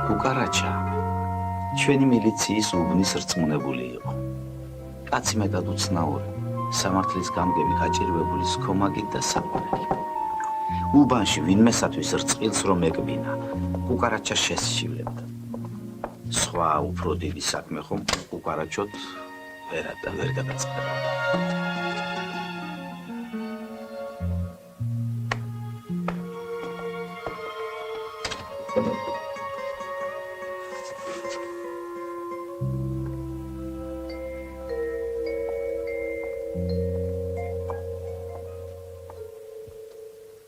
კუკარაჩა ჩვენი მილიციის უბნის რწმუნებული იყო. კაცი მეტად უცნაური, სამართლის გამგები გაჭირვებული სქომაგით და საყვარელი. უბანში ვინმესათვის რწყილს რომ ეკბინა, კუკარაჩა შესშივლებდა. სხვა უფრო დიდი საქმე ხომ კუკარაჩოთ ვერ გადაწყდებოდა.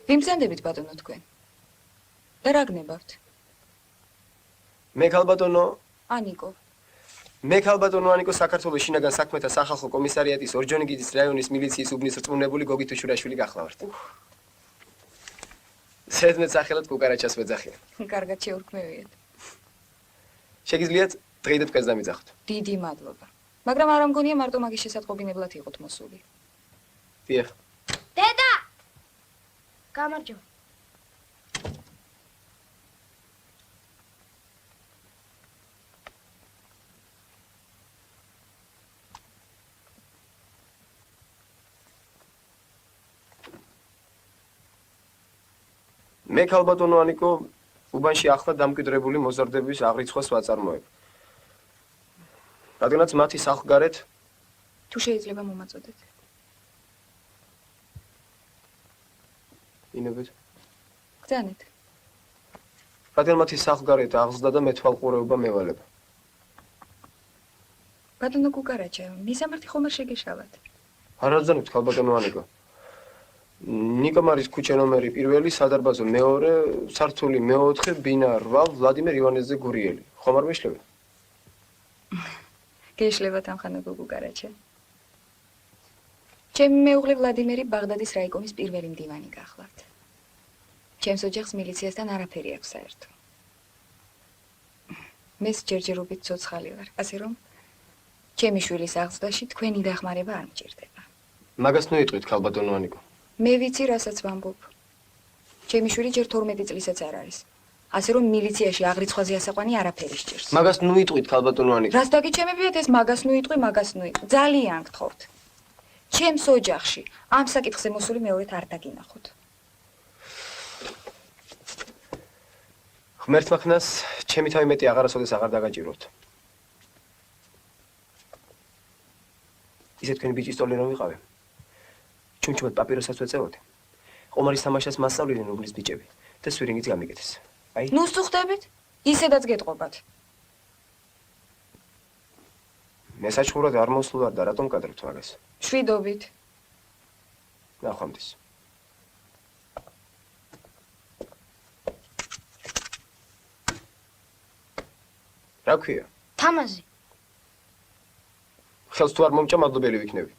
ვიმზადებით ბატონო თქვენ. და რა გნებავთ? მე ქალბატონო ანიკო. მე ქალბატონო ანიკო საქართველოს შინაგან საქმეთა სახალხო კომისარიატის ორჯონიკიძის რაიონის მილიციის უბნის რწმუნებული გოგი თუშურაშვილი გახლავართ. ზედმეტ სახელად კუკარაჩას ვეძახიან. კარგად შეურქმევიეთ. შეგიძლიათ დღეიდებ დღეს დამიძახოთ. დიდი მადლობა. მაგრამ არ ამგონია მარტო მაგის შესაძღობინებლად იყოთ მოსული. დიახ. დედა! გამარჯობა. მე ქალბატონო ანიკო უბანში ახლა დამკვიდრებული მოზარდების აღრიცხვას ვაწარმოებ. რადგანაც მათი სახლგარეთ თუ შეიძლება მომაწოდეთ. ინებეთ. გძანეთ. რადგან მათი სახლგარეთ აღზრდა და მეთვალყურეობა მევალება. ბატონო კუკარაჩა, მისამართი ხომ არ შეგეშალათ? არ აძანებთ ქალბატონო ანიკო. ნიკომარის ქუჩა ნომერი 1, სადარბაზო მეორე, სართული მე-4, ბინა 8, ვლადიმერ ივანეძე გურიელი. ხომ არ მეშლება? გეშლებათ ამხანაგო კუკარაჩა. ჩემი მეუღლე ვლადიმერი ბაღდადის რაიკომის პირველი მდივანი გახლავთ. ჩემს ოჯახს მილიციასთან არაფერი აქვს საერთო. მეს ჯერჯერობით ცოცხალი ვარ, ასე რომ ჩემი შვილის აღზრდაში თქვენი დახმარება არ მჭირდება. მაგას ნუიტყვით ქალბატონო ანიკო. მე ვიცი, რასაც ვამბობ. ჩემი შვილი ჯერ 12 წლისაც არ არის. ასე რომ მილიციაში აღრიცხვაზე ასაყვანი არაფერი სჭირს. მაგას ნუიტყვით ქალბატონო ანიკო. რას დაგიჩემებიათ ეს მაგას ნუიტყვი, მაგას ნუიტყვი. ძალიან გთხოვთ. ჩემს ოჯახში ამ საკითხზე მოსული მეორედ არ დაგინახოთ. ღმერთმა ხნას ჩემი თავი მეტი აღარასოდეს აღარ დაგაჭიროთ. ისე თქვენი ბიჭის ტოლი რომ ვიყავე. ჩუმჩუმად პაპიროსაც ვეწეოდი. ყომარის თამაშას მასწავლიდნენ უბნის ბიჭები და სვირინგიც გამიკეთეს. აი, ნუ სწუხდებით? ისედაც გეტყობათ. მე საჩხურად არ მოსულ ვარ და რატომ კადრებთ მაგას? შვიდობით. ნახვამდის. რა ქვია? თამაზი. ხელს თუ არ მომჭა მადლობელი ვიქნები.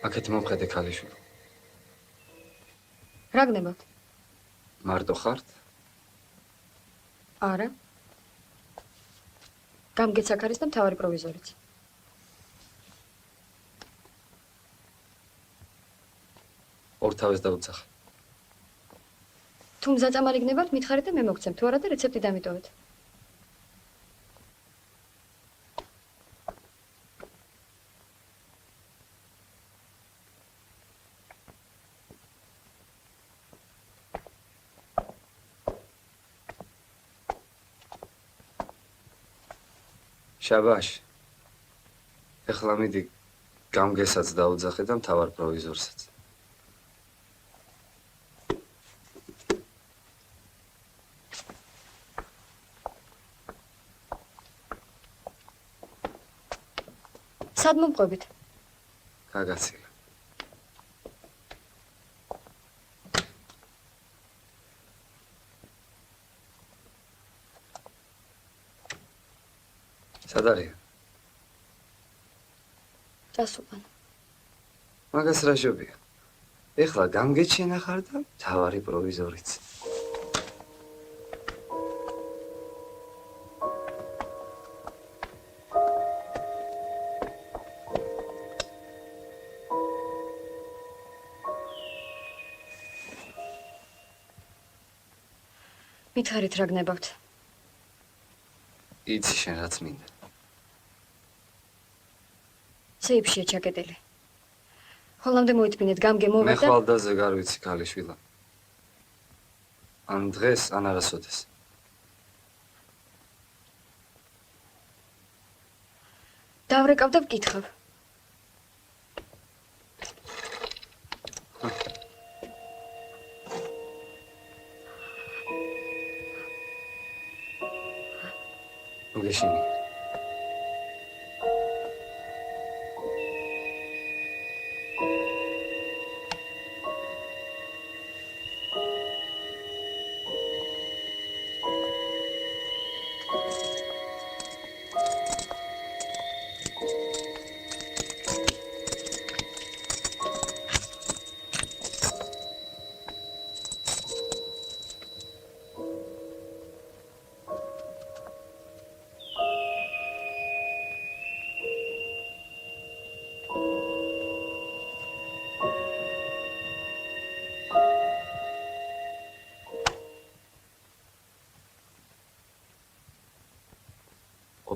აქეთ მომხედე ქალიშვილი. რა გნებავთ? მარტო ხართ? არა. გამგეც აქ არის და მთავარი პროვიზორიც. ორთავეს დაუძახ. თუ მზაწამალი გნებავთ, მითხარით და მე მოგცემ. თუ არა და რეცეპტი დამიტოვეთ. შაბაშ. ეხლა მიდი გამგესაც დაუძახე და მთავარ პროვიზორსაც. სად მომყვებით? გაგაცილე. სად არის? წასულან. მაგას რა შობია? ეხლა გამგეჩენა ხარ და თავარი პროვიზორიც. მითხარით რა გნებავთ? იცი შენ რაც მინდა. სეიფშია ჩაკეტილი. ხოლამდე მოითმინეთ გამგე მე მოვა და ხვალდაზე გარვიცი ქალიშვილა. ან დღეს, ან არასოდეს. დავრეკავ და ვკითხავ. გეშინი.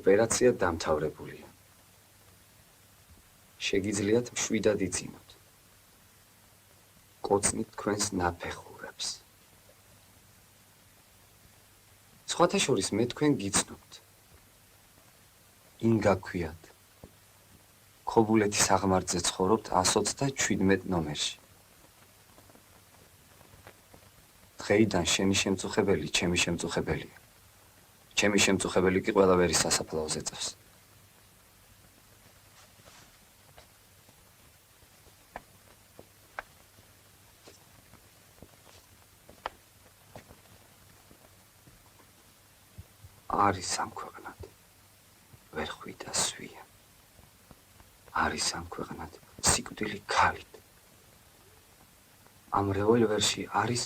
ოპერაცია დამთავრებულია. შეგიძლიათ მშვიდად იწინოთ. კოცნით თქვენს ნაფეხურებს. სხვათა შორის მე თქვენ გიცნობთ. ინგა ქვიათ. ქობულეთის აღმართზე ცხოვრობთ 127 ნომერში. დღეიდან შენი შემწუხებელი ჩემი შემწუხებელია. ჩემი შემწუხებელი კი ყველაფერი სასაფლაოზე წევს. არის ამ ქვეყნად ვერ ხვიდა სვია. არის ამ ქვეყნად სიკვდილი ქალით. ამ რევოლვერში არის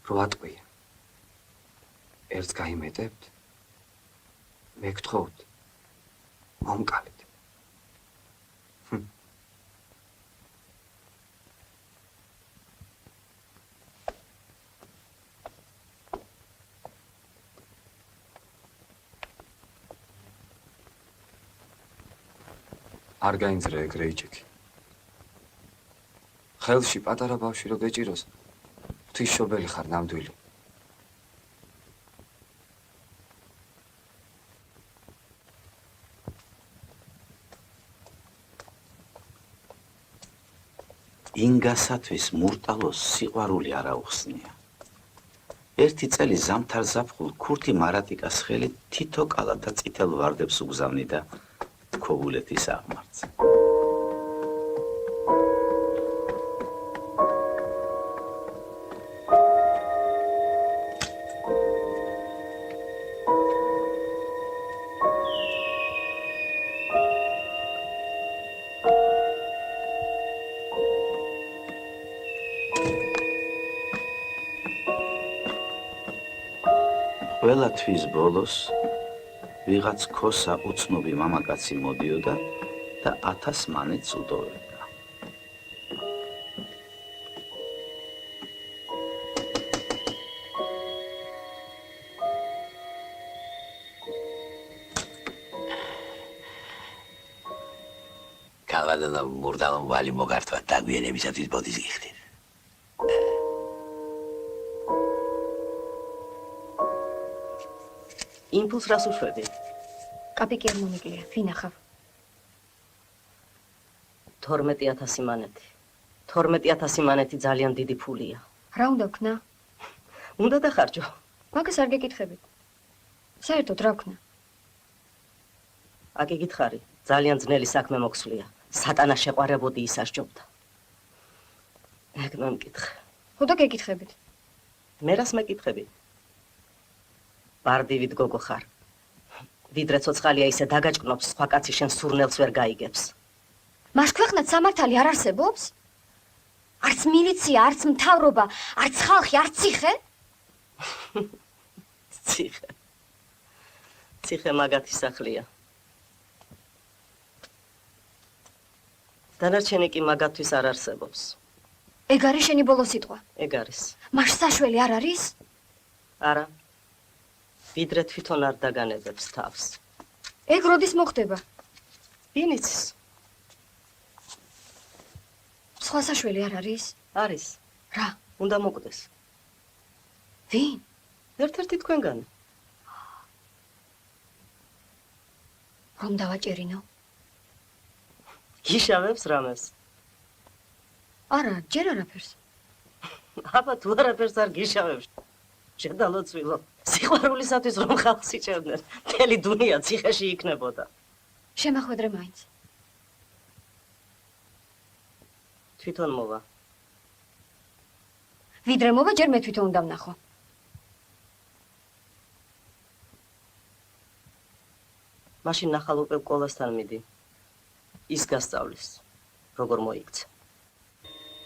8 ტყვია. ერთს გაიმეტებთ? მე გთხოვთ, მომკალით. არ გაინძრე ეგრე იჭიქი. ხელში პატარა ბავშვი რო გეჭიროს, ღვთისმშობელი ხარ ნამდვილი. ინგასათვის მურტალოს სიყვარული არ აუხსნია. ერთი წელი ზამთარ ზაფხულ ქურთი მარატიკას ხელით თითო კალა და წითელ ვარდებს უგზავნიდა ქობულეთის აღმართზე. ყველა თვის ბოლოს ვიღაც ქოსა უცნობი მამაკაცი მოდიოდა და 1000 მანეთს უდოვებდა. კალვადანა მურდალო ვალი მოგართვა დაგვიანებისათვის ბოდის გიხდით. იმპულს რას უშვები? კაპიკი არ მომიკლია, ვინახავ. 12000 მანეთი. 12000 მანეთი ძალიან დიდი ფულია. რა უნდა ვქნა? უნდა დახარჯო. მაგას არ გეკითხებით. საერთოდ რა ვქნა? აკი გითხარი, ძალიან ძნელი საქმე მოქსვლია. სატანა შეყვარებოდი ისასჯობდა. ეგ მომკითხე. ხოდა გეკითხებით. მე რას მეკითხები? ბარდივით გოგო ხარ. ვიდრე ცოცხალია ისე დაგაჭკნობს, სხვა კაცი შენ სურნელს ვერ გაიგებს. მას ქვეყნად სამართალი არ არსებობს? არც მილიცია, არც მთავრობა, არც ხალხი, არც ციხე? ციხე. ციხე მაგათი სახლია. დანარჩენი კი მაგათთვის არ არსებობს. ეგ არის შენი ბოლო სიტყვა. ეგ არის. მას საშველი არ არის? არა. ვიდრე თვითონ არ დაგანებებს თავს. ეგ როდის მოხდება? ვინიცის? სხვა საშველი არ არის? არის. რა? უნდა მოკვდეს. ვინ? ერთ-ერთი თქვენგანი. რომ დავაჭერინო? გიშავებს რამეს? არა, ჯერ არაფერს. აბა თუ არაფერს არ გიშავებს. შედალოცვილო. სიყვარულისათვის რომ ხალხს იჭერდნენ, მთელი დუნია ციხეში იქნებოდა. შემახვედრე მაინც. თვითონ მოვა. ვიდრე მოვა, ჯერ მე თვითონ უნდა ვნახო. მაშინ ნახალ უკვე კოლასთან მიდი. ის გასწავლის, როგორ მოიქცე.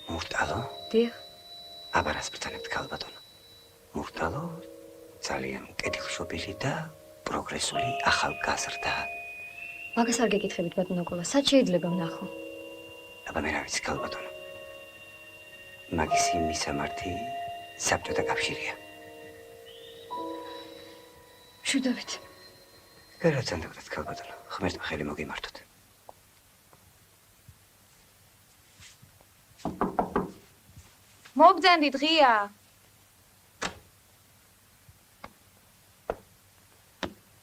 მურტალო? დიახ. აბარას ბრძანებთ ქალბატონო. მურტალო ძალიან კეთილშობილი და პროგრესული ახალგაზრდა. მაგას არ გეკითხებით ბატონო კოლა, სად შეიძლება ვნახო? აბა მე რა ვიცი ქალბატონო. მაგისი მისამართი საბჭოთა კავშირია. მშვიდობით. გარაცან დაგდათ ქალბატონო, ღმერთმა ხელი მოგიმართოთ. მოგძანდით ღია.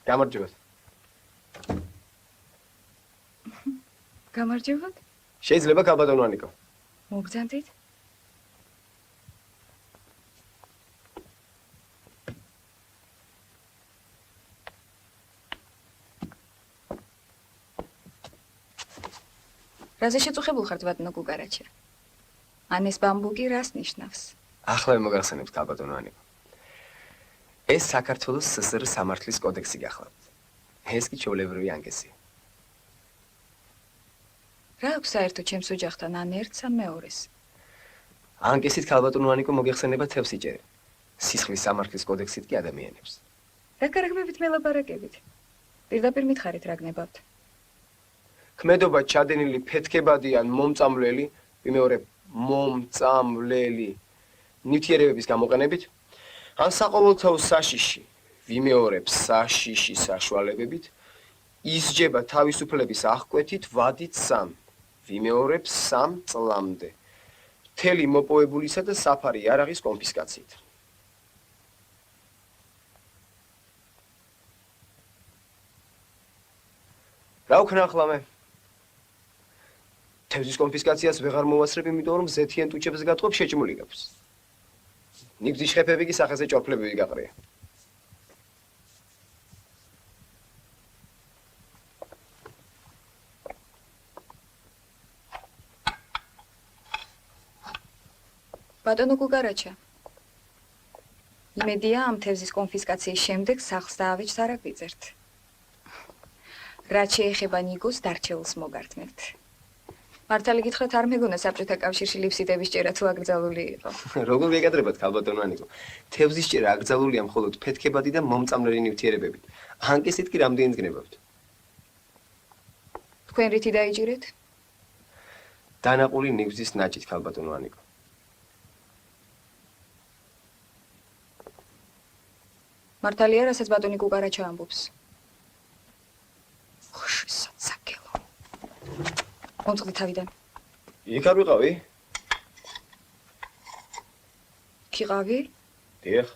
გამარჯობათ. გამარჯობათ. შეიძლება ქალბატონო ანიკო. მოგძანდით. რაზე შეწუხებულ ხართ ბატონო გუგარაჩა? ან ეს ბამბუკი რას ნიშნავს? ახლა მოგახსენებთ ქალბატონო ანიკო. ეს საქართველოს ССР სამართლის კოდექსი გახლავთ. ეს კი ჩვეულებრივი ანგესია. რა აქვს საერთო ჩემს ოჯახთან ან ერთს ან მეორეს? ანგესით ქალბატონო ანიკო მოგეხსენება თევზიჭერე. სისხლის სამართლის კოდექსით კი ადამიანებს. რა კარგებით მელაპარაკებით? პირდაპირ მითხარით რა გნებავთ? ქმედობა ჩადენილი ფეთქებადი ან მომწამვლელი, ვიმეორებ, მომწამვლელი ნივთიერებების გამოყენებით, ან საყოველთაო საშიში, ვიმეორებ, საშიში საშუალებებით, ისჯება თავისუფლების აღკვეთით ვადით 3, ვიმეორებ 3 წლამდე. მთელი მოპოვებულისა და საფარი იარაღის კონფისკაციით. რა ვქნა ახლა მე? თევზის კონფისკაციას ვეღარ მოვასწრებ, იმიტომ რომ ზეთიან ტუჩებს გატყობ შეჭმულიგებს. ნიგზის შეფები კი სახეზე ჭორფლებები გაყრია. ბატონო გუგარაჩა. იმედია ამ თევზის კონფისკაციის შემდეგ სახლს დაავეჯს არ აგვიწერთ. რაც შეეხება ნიგოს დარჩეულს მოგართმევთ. მართალი გითხრათ არ მეგონა საბჭოთა კავშირში ლიფსიტების ჭერა თუ აკრძალული იყო. როგორ გეკადრებათ ქალბატონო ანიკო? თევზის ჭერა აკრძალულია მხოლოდ ფეთქებადი და მომწამვლელი ნივთიერებებით. ანკესით კი რამდენი გნებავთ? თქვენ რითი დაიჭირეთ? დანაყული ნიგზის ნაჭით ქალბატონო ანიკო. მართალია რასაც ბატონი გუგარაჩა ამბობს. ხში საცაკელო. მომწყდი თავიდან. იქ არ ვიყავი? ქიყავი? დიახ.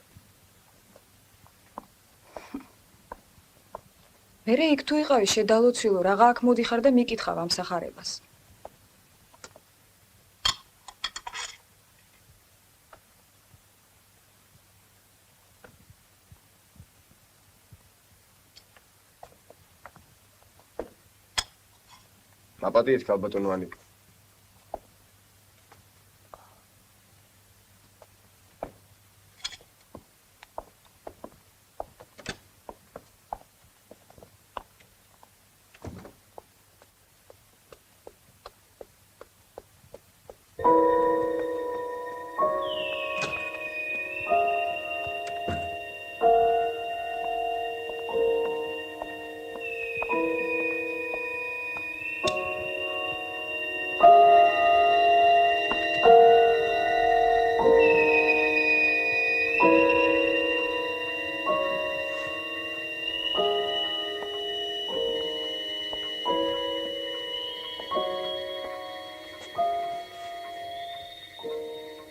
მერე იქ თუ იყავი შედალოცვილო, რაღა აქ მოდიხარ და მიკითხავ ამ სახარებას. მაპატიეთ ქალბატონო ანიკო.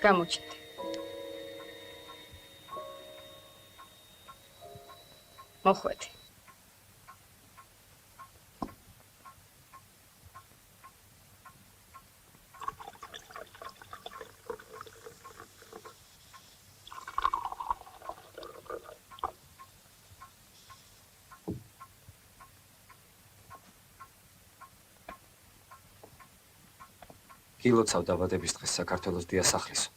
გამოჩნდი. მოხვედი. გილოცავ დაბადების დღეს საქართველოს დიასახლისო.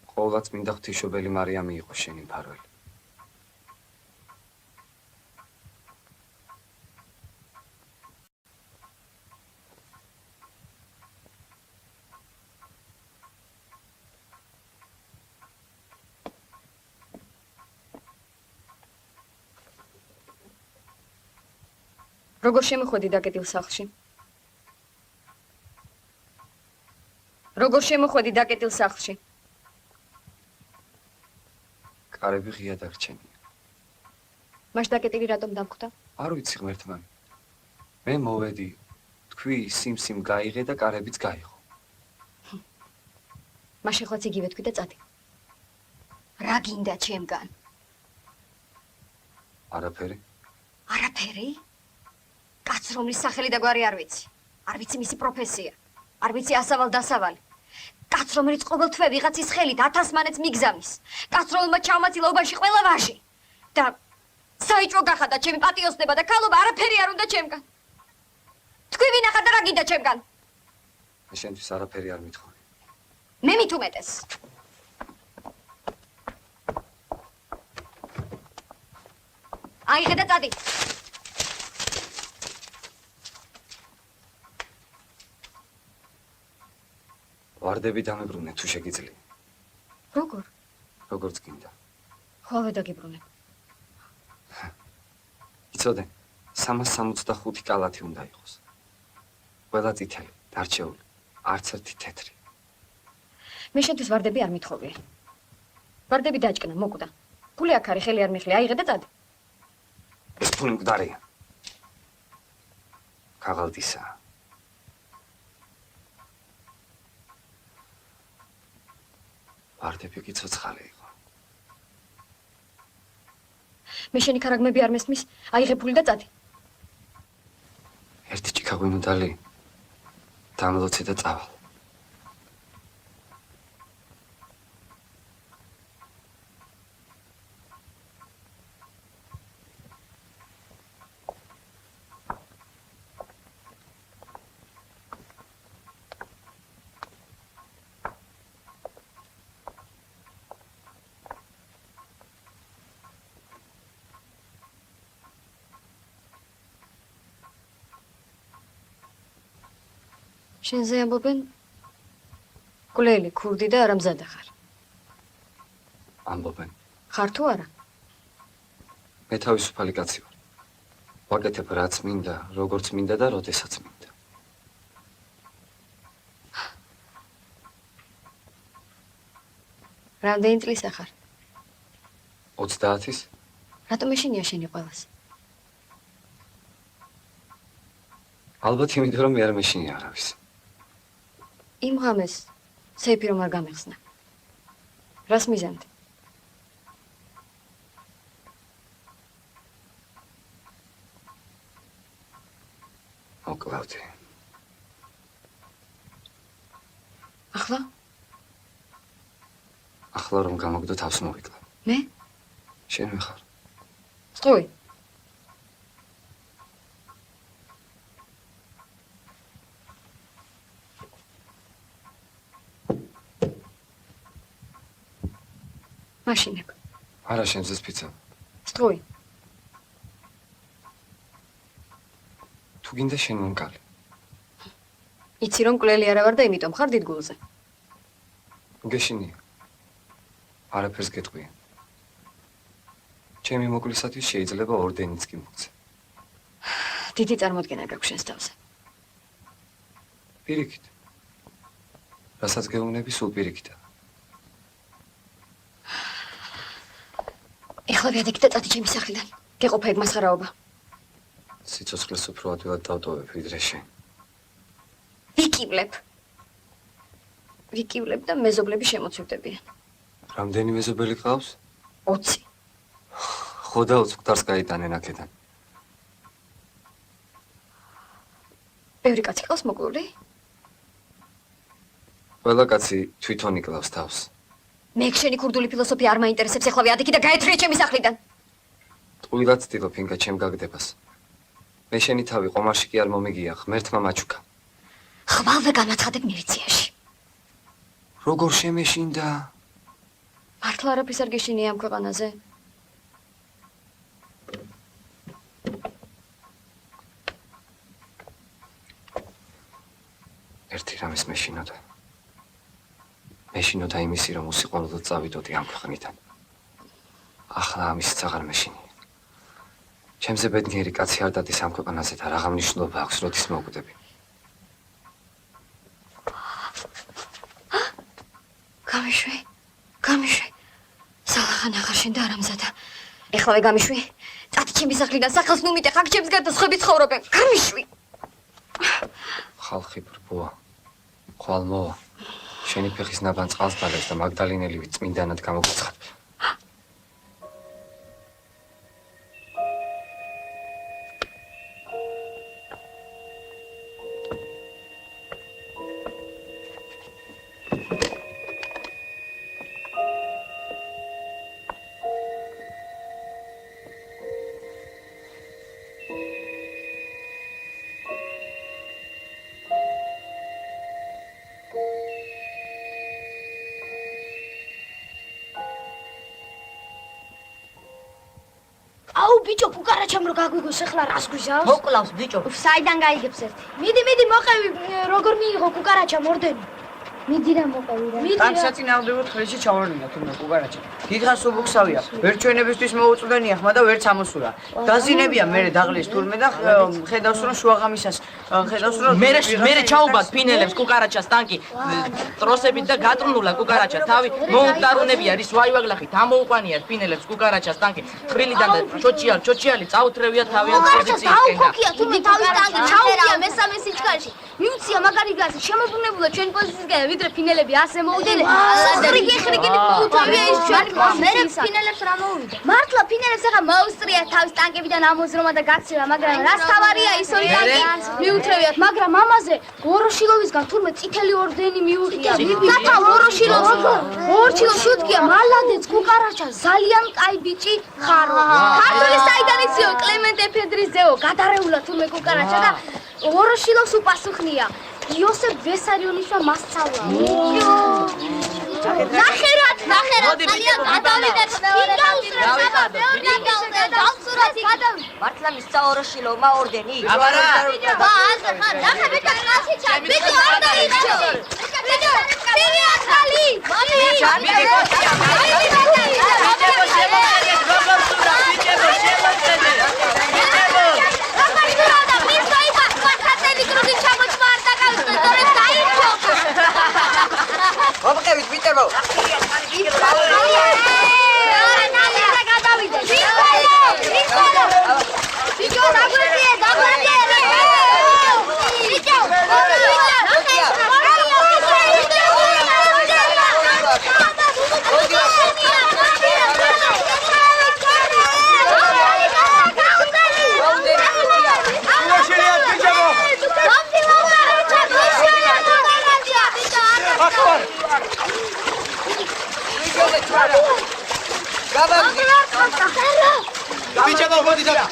ყოვლად წმინდა ღვთისმშობელი მარიამი იყო შენი მფარველი. როგორ შემოხვედი დაკეტილ სახლში? როგორ შემოხვედი დაკეტილ სახლში? კარები ღია დარჩენია. მაშ დაკეტილი რატომ დამხვდა? არ ვიცი ღმერთმანი. მე მოვედი, თქვი სიმსიმ გაიღე და კარებიც გაიღო. მაშ ეხლაც იგივე თქვი და წადი. რა გინდა ჩემგან? არაფერი? არაფერი? კაც რომლის სახელი და გვარი არ ვიცი. არ ვიცი მისი პროფესია. არ ვიცი ასავალ-დასავალი. კაც რომელიც ყოველ თვე ვიღაცის ხელით 1000 მანეთს მიგზავნის. კაც რომელმაც ჩამოაცილა უბანში ყველა ვაჟი. და საიჭრო გახადა ჩემი პატიოსნება და ქალობა არაფერი არ უნდა ჩემგან. თქვი ვინახარ და რა გინდა ჩემგან? მე შენთვის არაფერი არ მithხოვი. მე მით უმეტეს. აიღე და წადი. ვარდები დამებრუნე თუ შეგიძლია. როგორ? როგორც გინდა. ხოლმე დაგიბრუნებ. იცოდე, 365 კალათი უნდა იყოს. ყველა წითელი, დარჩეული, არც ერთი თეთრი. მე შენთვის ვარდები არ მithოვია. ვარდები დაჭკნა, მოკვდა. ფული აქ არის, ხელი არ მიხლი, აიღე და წადი. ეს ფული მკვდარია. ქაღალდისაა. ვარდები კი ცოცხალი იყო. მე შენი ქარაგმები არ მესმის, აიღე ფული და წადი. ერთი ჭიქა ღვინოდალი დამლოცე და წავალ. შენზე ამბობენ კვლელი, ქურდი და არამზადა ხარ. ამბობენ. ხარ თუ არა? მე თავისუფალი კაცი ვარ. ვაკეთებ რაც მინდა, როგორც მინდა და როდესაც მინდა. რამდენი წლისა ხარ? 30-ის? რატომ ეშინია შენი ყველას? ალბათ იმიტომ რომ მე არ მეშინია არავის. იმ ღამეს სეიფი რომ არ გამეხსნა. რას მიზანდი? მოკლავდი. ახლა? ახლა რომ გამოგდო თავს მოვიკლავ. მე? შენ ვიხარ. სწორი. მაშინებ. არა შენზე სპიცა. სწორი. თუ გინდა შენ მომკალი. იცი რომ კვლელი არა ვარ და იმიტომ ხარ დიდგულზე. გეშინია. არაფერს გეტყვია. ჩემი მოკლისათვის შეიძლება ორდენიც კი მოგცე. დიდი წარმოდგენა გაქვს შენს თავზე. პირიქით. რასაც გეუბნები სულ პირიქითა. ეხლა ვიადექი და წადი ჩემი სახლიდან. გეყოფა ეგ მასხარაობა. სიცოცხლეს უფრო ადვილად დავტოვებ ვიდრე შენ. ვიკივლებ. ვიკივლები და მეზობლები შემოცივდებიან. რამდენი მეზობელი ყავს? 20. ხო და 20 მკვდარს გაიტანენ აქედან. ბევრი კაცი ყავს მოკლული? ყველა კაცი თვითონ იკლავს თავს. მე შენი ქურდული ფილოსოფია არ მაინტერესებს, ეხლავე ადიქი და გაეთრიე ჩემი სახლიდან. ტყუილად ვცდილობ ინგა ჩემ გაგდებას. მე შენი თავი ყომარში კი არ მომიგია, ღმერთმა მაჩუქა. ხვალვე განაცხადებ მილიციაში. როგორ შემეშინდა? მართლა არაფრის არ გეშინია ამ ქვეყანაზე? ერთი რამის მეშინოდა. მეშინოდა იმისი, რომ უსიყვარულოდ წავიდოდი ამ ქვეყნიდან. ახლა ამისიც აღარ მეშინია. ჩემზე ბედნიერი კაცი არ დადის ამ ქვეყანაზე და რაღა მნიშვნელობა აქვს, როდის მოვკვდები. გამიშვი. სალახან აღარ შენდა არამზადა. ეხლავე გამიშვი. წათი ჩემი სახლიდან სახელს ნუ მიტეხ, აქ ჩემს გარდა სხვები ცხოვრობენ. გამიშვი. ხალხი ბრბოა. ხვალ მოვა. შენი ფეხის ნაბან წყალს დალევს და მაგდალინელივი წმინდანად გამოგიცხად. აუ ბიჭო, კუკარაჩამ რო გაგვიგოს ახლა რას გვიზავს? მოკლავს ბიჭო. საიდან გაიგებს ერთი? მიდი მოყევი, როგორ მიიღო კუკარაჩამ ორდენი? მიდი რა მოყევი რა. თან საწინააღმდეგო ხელში ჩავარდნა თუნდაც კუკარაჩა. დიდხანს უბუქსავია. ვერ ჩვენებისთვის მოუწვდენია ხმა და ვერც ამოსურა. დაზინებია მერე დაღლის თურმე და ხედავს რომ შუაღამისას ხედავს რომ მერე ჩაუბათ ფინელებს კუკარაჩას ტანკი. ტროსებით და გატრნულა კუკარაჩა თავი მოუტარუნებია რის ვაივაგლახით ამოუყვანია ფინელებს კუკარაჩას ტანკი. ხრილიდან და ჩოჩიალი წაუთრევია თავიანთ პოზიციისკენ და დაუქია თურმე თავის ტანკი ჩაუქია მესამე სიჩქარეში. მიუცია მაგარი გასი შემოbrunებულა ჩვენ პოზიციისგან ვიდრე ფინელები ასე მოუდნენ. სასრიგი ხრიგით მოუთავია ის ჩვენი მე ფინელებს რა მოუვიდა. მართლა ფინელებს ახლა მოუსტრია თავის ტანკებიდან ამოზრომა და გაქცევა, მაგრამ რას თავარია ის ორი ტანკი მიუთრევიათ, მაგრამ ამაზე ვოროშილოვისგან თურმე წითელი ორდენი მიუღია. და ვოროშილო შუტკია მალადეც კუკარაჩა ძალიან კაი ბიჭი ხარო. ქართული საიდან იციო კლემენტ ეფედრიზეო გადარეულა თურმე კუკარაჩა და ვოროშილოს უპასუხნია. იოსებ ვესარიონიშვა მასწავლა. ნახერად, ძალიან გადავიდეთ მეორე მართლა მისცა ოროშილოვმა ორდენი? აბარა. ნახე კაცი ჩა. ბიჭო არ დაიჭო. ბიჭო, პირი ახალი. მომყევით ვიტერბო. Bichego, vodi da.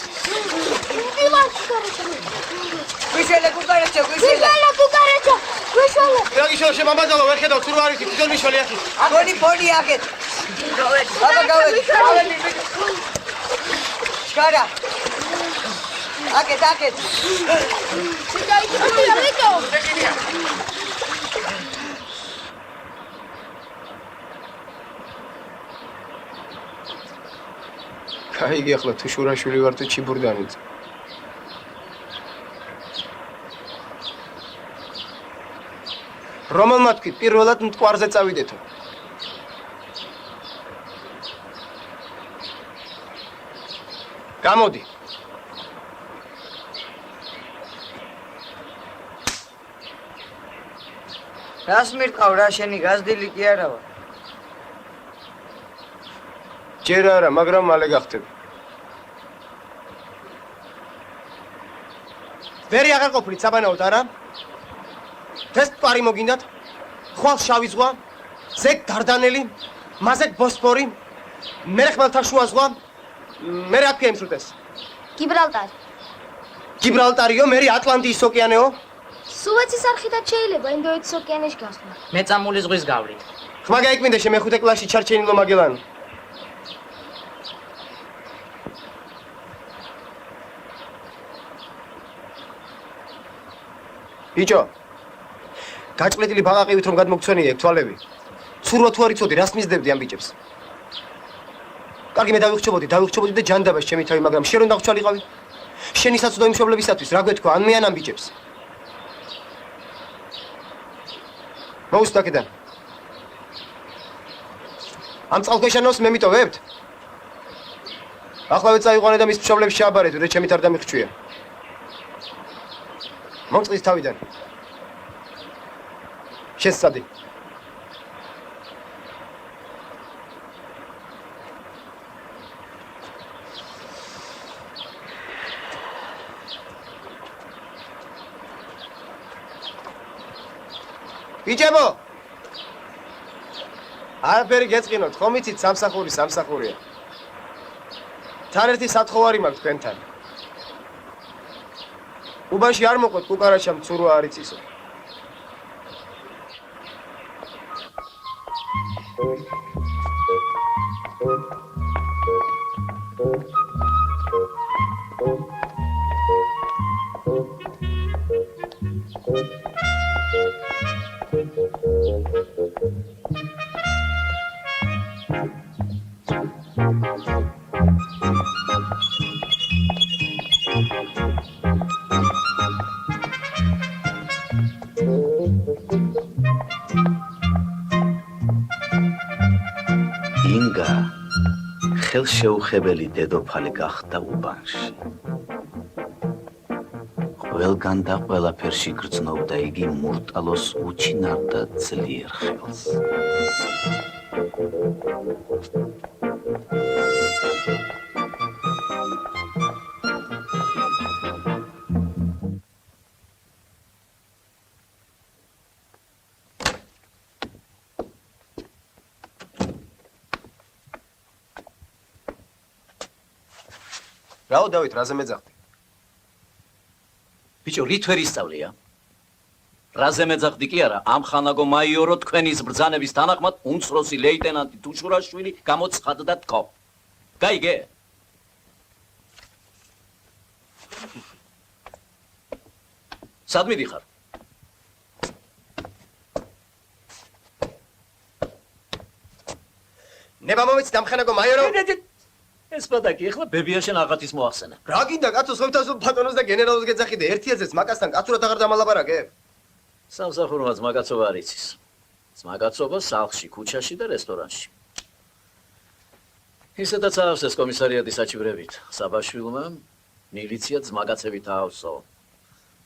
Guishele kukaracha, guishele. Guishele. Ragishol shemamazalo ver khedav tu ari tizon misholi akhi. Boni akhet. Baba gavedi. Shkara. Akhet. გაიგე ახლა თუ შურაშვილი ვარ თუ ჩიბურდანიც. რომელმა თქვი პირველად მტკვარზე წავიდეთო. გამოდი. რას მირტყავ რა შენი გაზრდილი კი არა ვარ. ჯერ არა, მაგრამ მალე გახდები. ვერი აღარ ყოფილით საბანაოდ არა? ეს პარი მოგინდათ? ხვალ შავი ზღვა, ზეგ დარდანელი, მაზეგ ბოსფორი, მერე ხმელთაშუა ზღვა, მერე აქ ემსრულდეს. გიბრალტარი. გიბრალტარიო, მერე ატლანტის ოკეანეო. სუეცის არხიდან შეიძლება ინდოეთის ოკეანეში გასვლა. მეწამული ზღვის გავლით. ხმა გაიკვინდა შემეხუთე კლასში ჩარჩენილო მაგელანო. ბიჭო, გაჭყლეტილი ბაყაყივით რომ გადმოგცვენია ეგ თვალები. ცურვა თუ არ იცოდი, რას მისდევდი ამ ბიჭებს? კარგი, მე დავიხჩობოდი და ჯანდაბას ჩემი თავი, მაგრამ შენ რომ დაგვრჩალიყავი? შენი საცოდო მშობლებისათვის რა გვეთქვა, ან მე ან ამ ბიჭებს? მოუსწრაფ აქედან. ამ წყალქვეშანოს მე მიტოვებთ? ახლავე წაიყვანე და მის მშობლებს შეაბარეთ, რომ ჩემით არ დამიხჩვია. მომწყდის თავიდან. შესწადი. ბიჭებო! არაფერი გეწყინოთ, ხომ იცით სამსახურია. თან ერთი სათხოვარი მაქვს თქვენთან. უბანში არ მოყვეთ კუკარაჩამ ცურვა არ იცისო. ინგა ხელშეუხებელი დედოფალი გახდა უბანში. ყველგან და ყველაფერში გრძნობდა იგი მურტალოს უჩინარ და ძლიერ ხელს. რაო დავით, რაზე მეძახდი? ბიჭო, რით ვერ ისწავლია? რაზე მეძახდი კი არა, ამ ხანაგო მაიორო თქვენის ბრძანების თანახმად უმცროსი ლეიტენანტი თუშურაშვილი გამოცხადდა თქო. გაიგე? სად მიდიხარ? ნება მომეც დამხანაგო მაიორო. ეს პატაკი ახლა ბებიაშენ აღათის მოახსენა. რა გინდა კაცო, სოფთავსო ბატონოს და გენერალოს გეძახიდე, ერთიაზეც მაკასთან კაცურად აღარ დამალაპარაკე? სამსახურმა ძმაკაცობა არ იცის. ძმაკაცობა სახლში, ქუჩაში და რესტორანში. ისედაც აავს ეს კომისარიატი საჩივრებით. საბაშვილმა მილიცია ძმაკაცებით აავსო.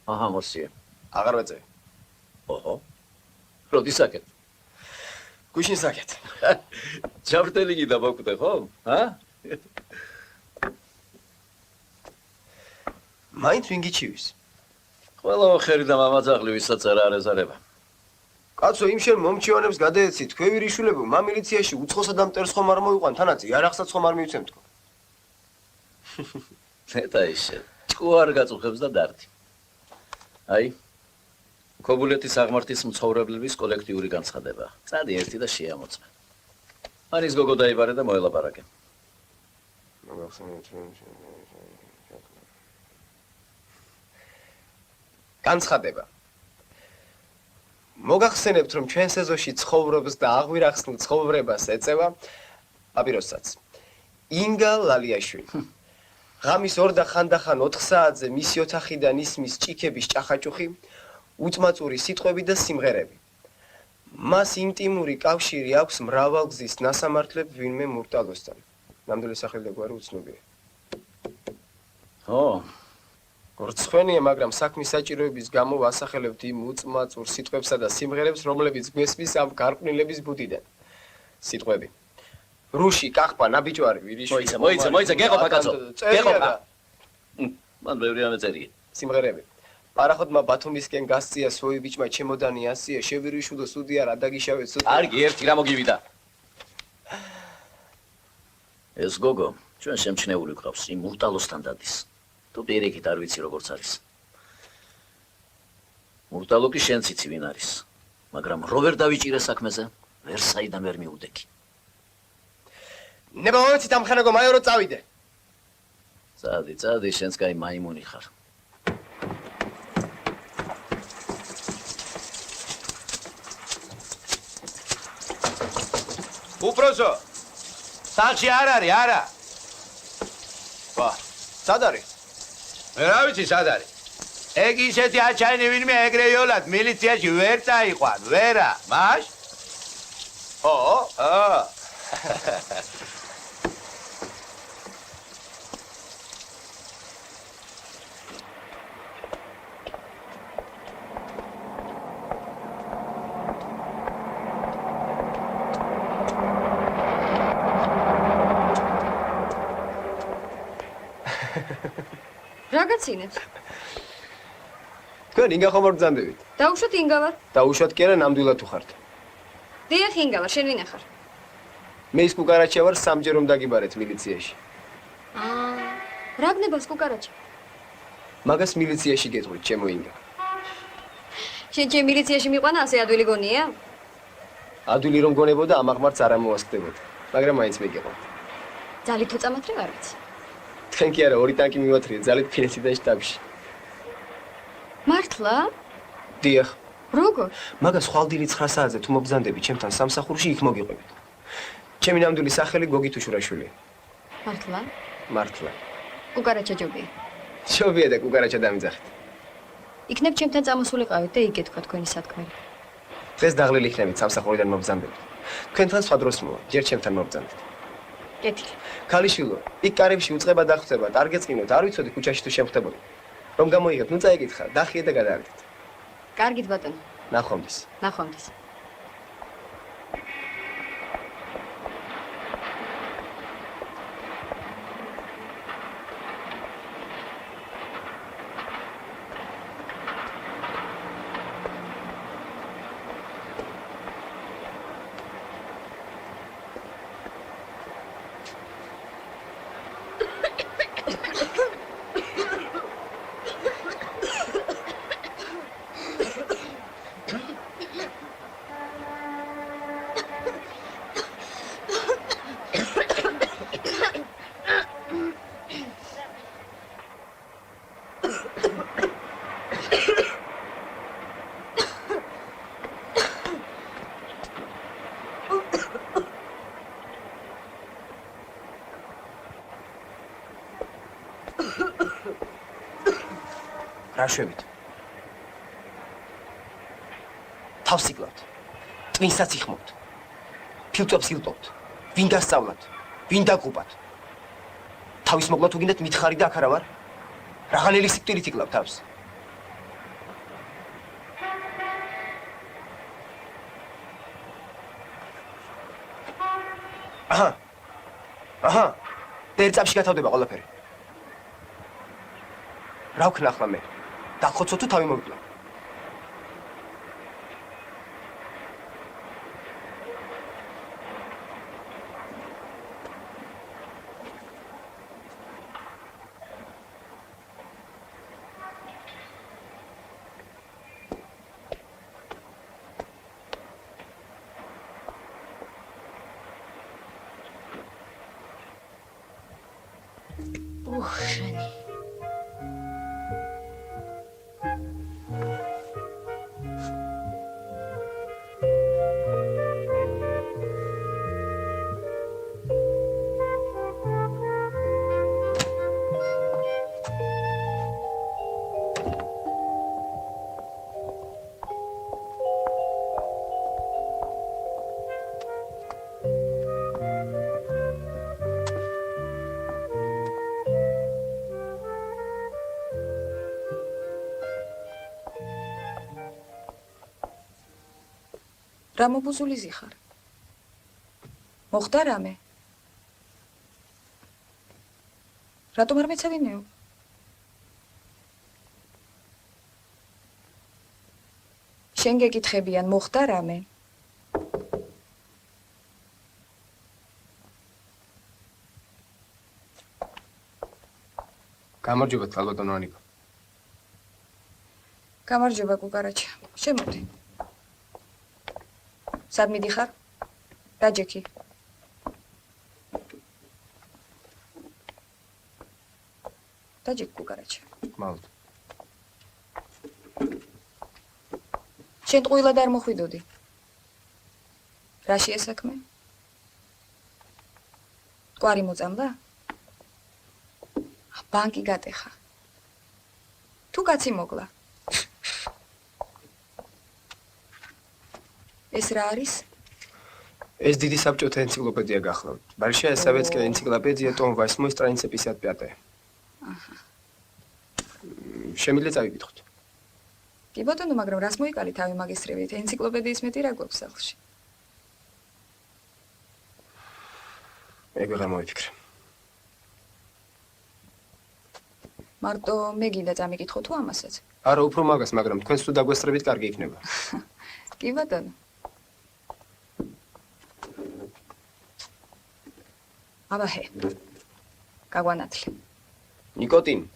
აჰა, მოსიე. აღარ ვეწევი. ოჰო. როდის აკეთ? გუშინ საკეთ. ჯავრტელი გიდა მოკვდე, ხო? ჰა? მაინც ვინ გიჩივის? ყველა ხერი და მამაძაღლი ვისაც არ ეზარება. კაცო, იმ შენ მომჩივანებს გადაეცი, თქვევი რიშულებო, მა მილიციაში უცხოსა და მტერს ხომ არ მოიყვან, თანაც იარაღსაც ხომ არ მივცემ თქო. ნეტა ისე, ჭკუ არ გაწუხებს და დარდი. აი, ქობულეთის აღმართის მცხოვრებლების კოლექტიური განცხადება. წადი ერთი და შეამოწმე. მანის გოგო დაიბარე და მოელაპარაკე. განცხადება. მოგახსენებთ, რომ ჩვენ სეზონში ცხოვრობს და აღვირახსნილ ცხოვრებას ეწევა პაპიროსსაც. ინგა ლალიაშვილი. ღამის 2 და ხანდახან 4 საათზე მისი ოთახიდან ისმის ჭიქების ჭახაჭუხი, უწმაწური სიტყვები და სიმღერები. მას ინტიმური კავშირი აქვს მრავალგზის ნასამართლებ ვინმე მურტალოსთან. ნამდვილი სახელი და გვარი უცნობია. ო, რცხვენია, მაგრამ საქმის საჭიროების გამო ვასახელებთ იმ უწმაწურ სიტყვებსა და სიმღერებს, რომლებიც გვესმის ამ გარყვნილების ბუდიდან. სიტყვები. რუში, კახპა, ნაბიჯვარი, ვირიშვილი. მოიცა, გეყოფა კაცო. გეყოფა. მან ბევრი ამეწერია. სიმღერები. პარახოდმა ბათუმისკენ გასწია სვოი ბიჭმა ჩემოდანი ასია, შევირიშულო სუდი არა დაგიშავეთ სუდი. კარგი, ერთი რა მოგივიდა. ეს გოგო, ჩვენ შემჩნეული გვყავს, იმ მურტალოსთან დადის. თუ პირიქით არ ვიცი როგორც არის. მურტალო კი შენც იცი ვინ არის, მაგრამ რო ვერ დავიჭირე საქმეზე, ვერ საიდან ვერ მიუდექი. ნება მომეცით ამ ხანაგო მაიორო წავიდე. წადი, შენც კაი მაიმუნი ხარ. უპროსო, სახლში არ არის, არა. ვა, სად არის? მე რა ვიცი, სად არის. ეგ ისეთი აჩაინი ვინმე ეგრე იოლად მილიციაში ვერ წაიყვან, ვერა, მაშ? ო. რა გაცინებს? თქვენ ინგა ხომ არ ბრძანდებით? დაუშვათ ინგა ვარ. დაუშვათ კი არა, ნამდვილად თუ ხართ. დიახ, ინგა ვარ, შენ ვინ ახარ? მე ის კუკარაჩია ვარ, სამჯერ რომ დაგიბარეთ მილიციაში. რა გნებას კუკარაჩა? მაგას მილიციაში გეტყვით, ჩემო ინგა. შენ ჩემ მილიციაში მიყვანა ასე ადვილი გონია? ადვილი რომ გონებოდა, ამ აღმართს არ ამოასხდებოდა, მაგრამ მაინც მეგეყო. ძალით თუ წამათრე არ ვიცი. თქვენ კი არა, ორი ტანკი მივათრიე ძალით ფინეთიდან შტაბში. მართლა? დიახ. როგორ? მაგას ხვალდილი 9 საათზე თუ მობრძანდები ჩემთან სამსახურში იქ მოგიყვებით. ჩემი ნამდვილი სახელი გოგი თუშურაშვილია. მართლა? მართლა. კუკარაჩა ჯობია. შობია და კუკარაჩა დამიძახეთ. იქნებ ჩემთან წამოსულიყავით და იქ თქვა თქვენი სათქმელი. დღეს დაღლილი იქნებით სამსახურიდან მობრძანდებით. თქვენთან სხვა დროს მოვა, ჯერ ჩემთან მობრძანდეთ. კეთილი. ქალიშვილო, იქ კარებში უწყება დახვრება, არ გეწყინოთ, არ ვიცოდი ქუჩაში თუ შემხდებოდი. რომ გამოიღეთ, ნუ წაიკითხა, დახიე და გადაარდეთ. კარგით ბატონო. ნახვამდის. ნახვამდის. რა შვებით? თავს იკლავთ. ტვინსაც იხმობთ. ფილტვებს ილტობთ. ვინ გასწავლათ? ვინ დაგუპათ? თავის მოგლა თუ გინდათ მითხარი და აქ არა ვარ? რაღაცნაირი სიკვდილით იკლავთ თავს. აჰა. და ერთ წამში გათავდება ყველაფერი. რა ვქნა ახლა მე? დახოცო თუ თავი მოვიკლა? უხრენი. რა მობუზული ზიხარ? მოხდა რამე? რატომ არ მეცადინეო? შენ გეკითხებიან მოხდა რამე? გამარჯობა ქალბატონო ანიკო. გამარჯობა კუკარაჩა. შემოდი. სად მიდიხარ? დაჯექი. დაჯექ კუკარაჩა. მალთ. შენ ტყუილად არ მოხვიდოდი. რაშია საქმე? კვარი მოწამდა? ბანკი გატეხა. თუ კაცი მოგლა. ეს რა არის? ეს დიდი საბჭოთა ენციკლოპედია გახლავთ. Большая советская энциклопедия, том 8, страница 55. აჰა. შემიძლია წავიკითხოთ. კი ბატონო, მაგრამ რას მოიკალი თავი მაგისტრებით? ენციკლოპედიის მეტი რა გვაქვს სახლში? ეგ ვეღარ მოვიფიქრე. მარტო მე გინდა წამიკითხო თუ ამასაც? არა, უფრო მაგას, მაგრამ თქვენს თუ დაგვესწრებით კარგი იქნება. კი ბატონო. აბაჰე. გაგვანათლე. Никотин.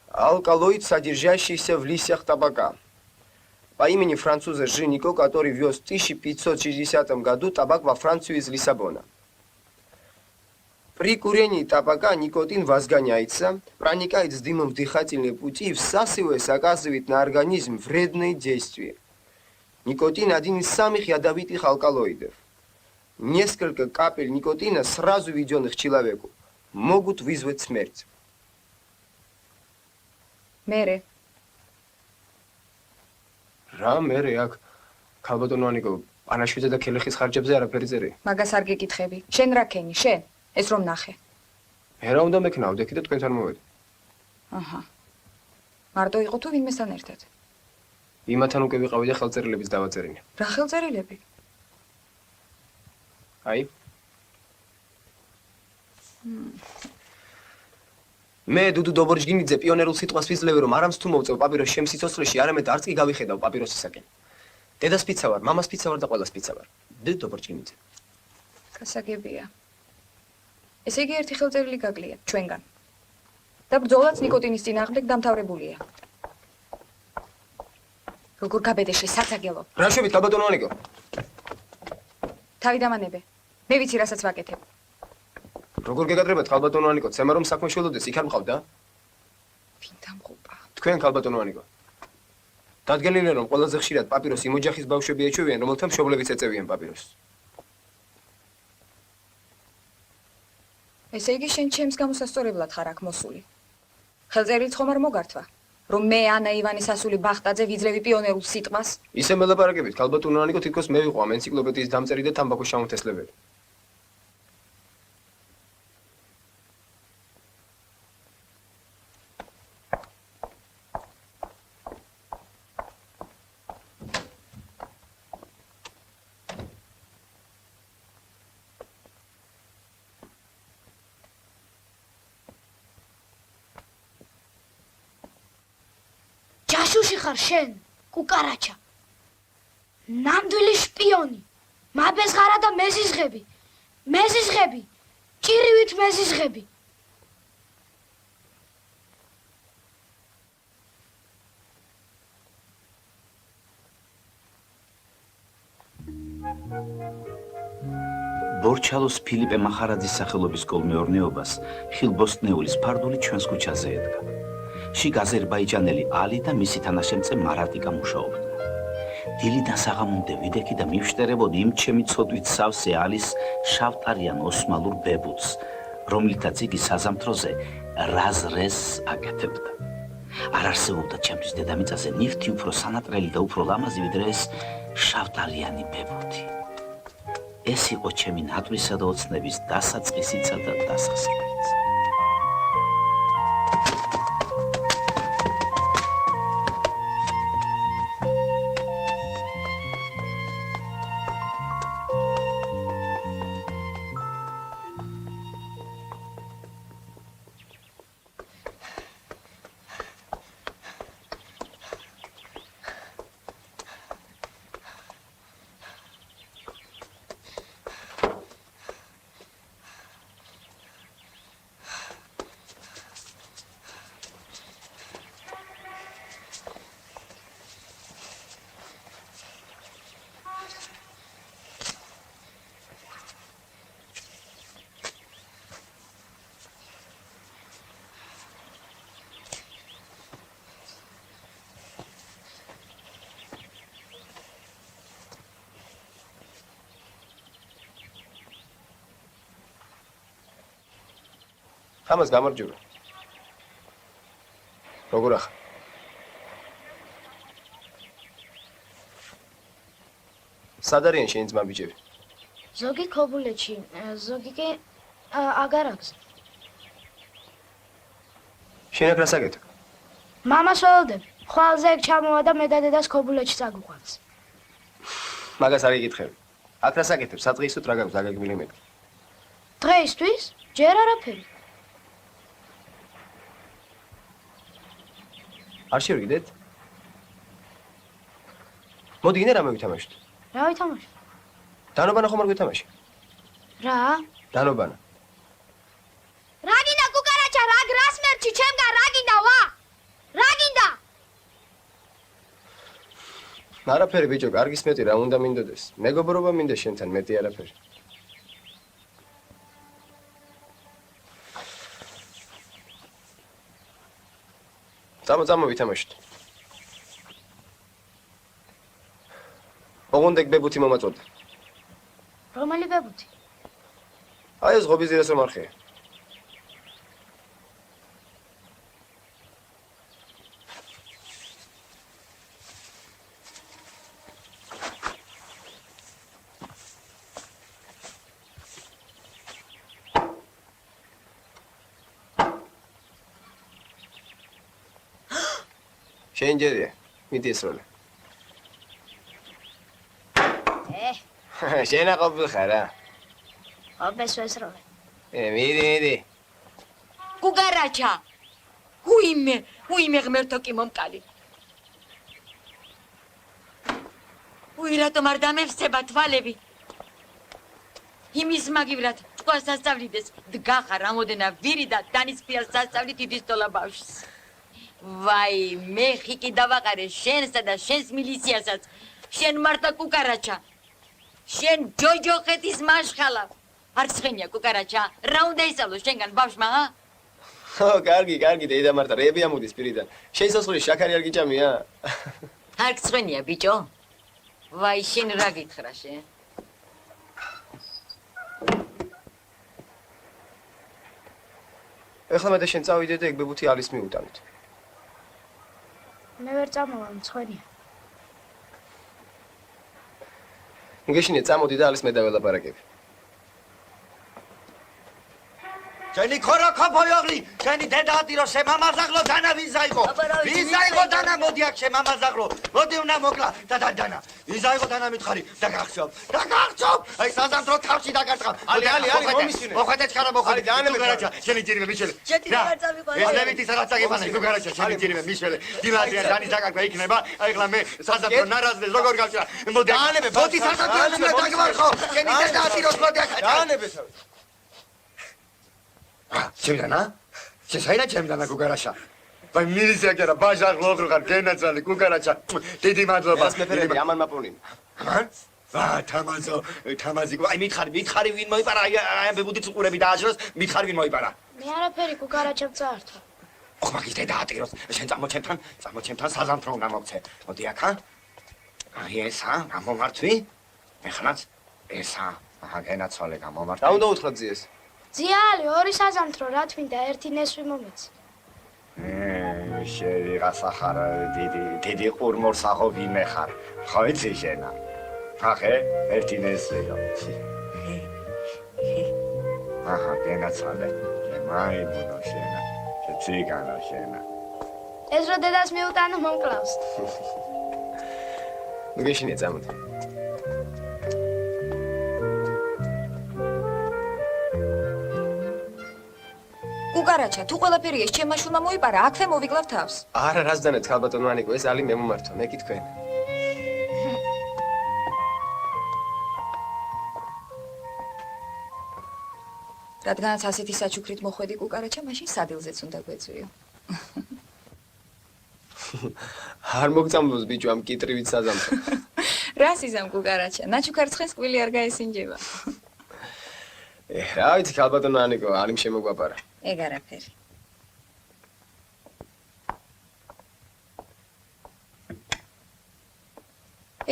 Алкалоид, содержащийся в листьях табака. По имени француза Жинико, который вез в 1560 году табак во Францию из Лиссабона. При курении табака никотин возгоняется, проникает с дымом в дыхательные пути и всасываясь оказывает на организм вредные действия. Никотин один из самых ядовитых алкалоидов. Несколько капель никотина, сразу введенных человеку, могут вызвать смерть. Мере. რა მერე აქ ქალბატონო ანიკო ანაშვიდე და ქელეხის ხარჯებზე არაფერი წერია. მაგას არ გეკითხები. შენ რა ქენი? შენ? ეს რომ ნახე. მე რა უნდა მექნავდე და თქვენთან მოვედი. აჰა. მარტო იყო თუ ვინმესთან ერთად? იმათთან უკვე ვიყავი და ხელწერილების დავაწერინე. რა ხელწერილები? აი. მე დუდუ დობორჯგინიძე პიონერულ სიტყვას ვიძლევი რომ არამც თუ მოვწევ პაპიროს ჩემს სიცოცხლეში, არამედ არც კი გავიხედავ პაპიროსისაკენ. დედას პიცა ვარ, მამას პიცა ვარ და ყველას პიცა ვარ. დუდუ დობორჯგინიძე. გასაგებია. ესე იგი ერთი ხელწერილი გაგლია ჩვენგან. და ბრძოლაც ნიკოტინის წინააღმდეგ დამთავრებულია. როგორ გაბედეშე საცაგელო. რა შვებით ქალბატონო ანიკო? თავი დამანებე. მე ვიცი რასაც ვაკეთებ. როგორ გეკადრებათ ქალბატონო ანიკო? ცემა რომ საქმე შველოდეს, იქ არ მყავდა? ვინ დამღუპა? თქვენ ქალბატონო ანიკო. დადგენილია რომ ყველაზე ხშირად პაპიროს იმ ოჯახის ბავშვები ეჩვევიან, რომელთა მშობლებიც ეწევიან პაპიროს. ესე იგი შენ ჩემს გამოსასწორებლად ხარ აქ მოსული. ხელწერილიც ხომ არ მოგართვა, რომ მე ანა ივანის ასული ბახტაძე ვიძლევი პიონერულ სიტყვას? ისე მელაპარაკებით, ქალბატონო ანიკო, თითქოს მე ვიყო ამ ენციკლოპედიის დამწერი და თამბაქოს შემომთესლებელი. ჯაშუში ხარ შენ, კუკარაჩა. ნამდვილი შპიონი. მაბეზღარა და მეზიზღები. მეზიზღები. ჭირივით მეზიზღები. ბორჩალოს ფილიპე მახარაძის სახელობის კოლმეურნეობას ხილბოსტნეულის ფარდული ჩვენს ქუჩაზე ედგა. შიგ აზერბაიჯანელი ალი და მისი თანაშემწე მარატიკა მუშაობდნენ. დილიდან საღამომდე ვიდექი და მივშტერებოდი იმ ჩემი ცოდვით სავსე ალის შავტარიან ოსმალურ ბებუts, რომლითაც იგი საზამთროზე რაზრეს აკეთებდა. არ არსებობდა ჩემთვის დედამიწაზე ნივთი უფრო სანატრელი და უფრო ლამაზი, ვიდრე ეს შავტარიანი ბებუთი. ეს იყო ჩემი ნატვისა და ოცნების დასაწყისიცა და დასასრულიც. ამას გამარჯობა. როგორ ახლა? სად არიან შენი ძმა ბიჭები? ზოგი ქობულეთში, ზოგი კი აგარ აქვს. შენ აქ რას აკეთებ? მამას ველოდებ. ხვალზე ეგ ჩამოვა და მე და დედას ქობულეთში წაგუყვანს. მაგას არ იკითხები. აქ რას აკეთებ? სადღეისოდ რა გაქვს დაგაგმილი მე? დღეისთვის ჯერ არაფერი. არ შევიგდეთ? მოდი გინდა რამე ვითამაშოთ. რა ვითამაშო? დანობანა ხომ არ გვითამაში? რა? დანობანა. რა გინდა კუკარაჩა, რა გრას მერჩი, ჩემგან რა გინდა ვა? რა გინდა? არაფერი ბიჭო, კარგის მეტი რა უნდა მინდოდეს. მეგობრობა მინდა შენთან მეტი არაფერი. წამო ვითამაშოთ. ოღონდ ეგ ბებუთი მომაწოდე. რომელი ბებუთი? აი ეს ღობის ძირას რომ არხია. შენ ჯერია, მიდი ესროლე. შენ აყოფილ ხარ რა? ოპეს ვესროლე. მიდი. კუკარაჩა. უიმე ღმერთო კი მომკალი. რატომ არ დამევსება თვალები? იმის მაგივრად თქვას სასწავლიდეს დგახა რამოდენა ვირი და დანიშნია სასწავლით იდისტოლა ბავშვს. ვაი, მე ხიკი დავაყარე შენსა და შენს მილიცияსაც. შენ მართა კუკარაჩა. შენ ჯოჯოხეთის მაშხალა. არ ცხენია კუკარაჩა. რა უნდა ისწავლო შენგან ბავშვმა, ა? კარგი, დეიდა მართა, რეები ამოდის პირიდან. შენ სასწაული შაქარი არ გიჭამია? არ ცხენია ბიჭო. ვაი, შენ რა გითხრა შენ? ეხლა მე და შენ წავიდე და ეგ ბებუთი ალის მიუტანით. მე ვერ წამოვა, მწვენია. გეშინე წამოდი და ალის მე დაველაპარაკები. შენი ქოროქო ბოიოღლი, შენი დედაატირო შემამაზაღლო დანა ვიზაიღო. ვიზაიღო დანა მოდი აქ შემამაზაღლო. მოდი უნდა მოკლა და დანა. ვიზაიღო დანა მითხარი და გახსოვ. აი საზამთრო თავში დაგარტყა. ალი, მომისინე. მოხვედე ჩხარა მოხვედე. გარაჯა, შენი ჯირიმე მიშელე. ეს ლევითი სადაც აგებანა, გარაჯა, შენი ჯირიმე მიშელე. დილადია დანის დაგარგვა იქნება. აი ხლა მე საზამთრო ნარაზდეს როგორ გავჭრა. მოდი დაანებე. მოდი საზამთრო უნდა დაგმარხო. შენი დედაატიროს მოდი აქ. დაანებე თავი. ჩემდანა? შესაინა ჩემდანა კუკარაშა. ვაი მილიცია კი არა, ბაჟაღლო ოღროღარ გენაცალი კუკარაჩა. დიდი მადლობა. ეს მეფერები ამან მაპონინა. ამან? თამაზი. აი მითხარი ვინ მოიპარა? აი ბებუდიც უყურები დააჭროს, მითხარი ვინ მოიპარა? მე არაფერი კუკარაჩამ წაართვა. ხო მაგის დედაატიროს. შენ წამოჩემთან საზამთრო უნდა მოგცე. მოდი აქა. აი ესა, გამომართვი. ეხლაც ესა. აჰა, გენაცვალე გამომართვი. რა უნდა უთხრა ძიეს? ძიალი, ორი საზამთრო, რა თმინდა, ერთი ნესვი მომეც. შევიღაცა ხარ დიდი ყურმორსახო ვინმე ხარ. ხო იცი შენა. ახე, ერთი ნესვიო. აჰა, გენაცვალე. მაიმუნო შენა. ციგანო შენა. ეს რო დედას მიუტანო მომკლავს. გეშინე წამოდი. კუკარაჩა, თუ ყველაფერი ეს ჩემმა შულმა მოიპარა, აქვე მოვიკლავ თავს. არა, რას დანეთ ხალბატონო ანიკო, ეს ალი მე მომართვა, მე კი თქვენ. რადგანაც ასეთი საჩუქრით მოხვედი კუკარაჩა, მაშინ სადილზეც უნდა გვეწვიო. არ მოგწამბოს ბიჭო ამ კიტრივით საზამთრო. რას იზამ კუკარაჩა? ნაჩუქარ ცხენს კვილი არ გაესინჯება. რა ვიცი ხალბატონო ანიკო, ალიმ შემოგვაპარა. ეგ არაფერი.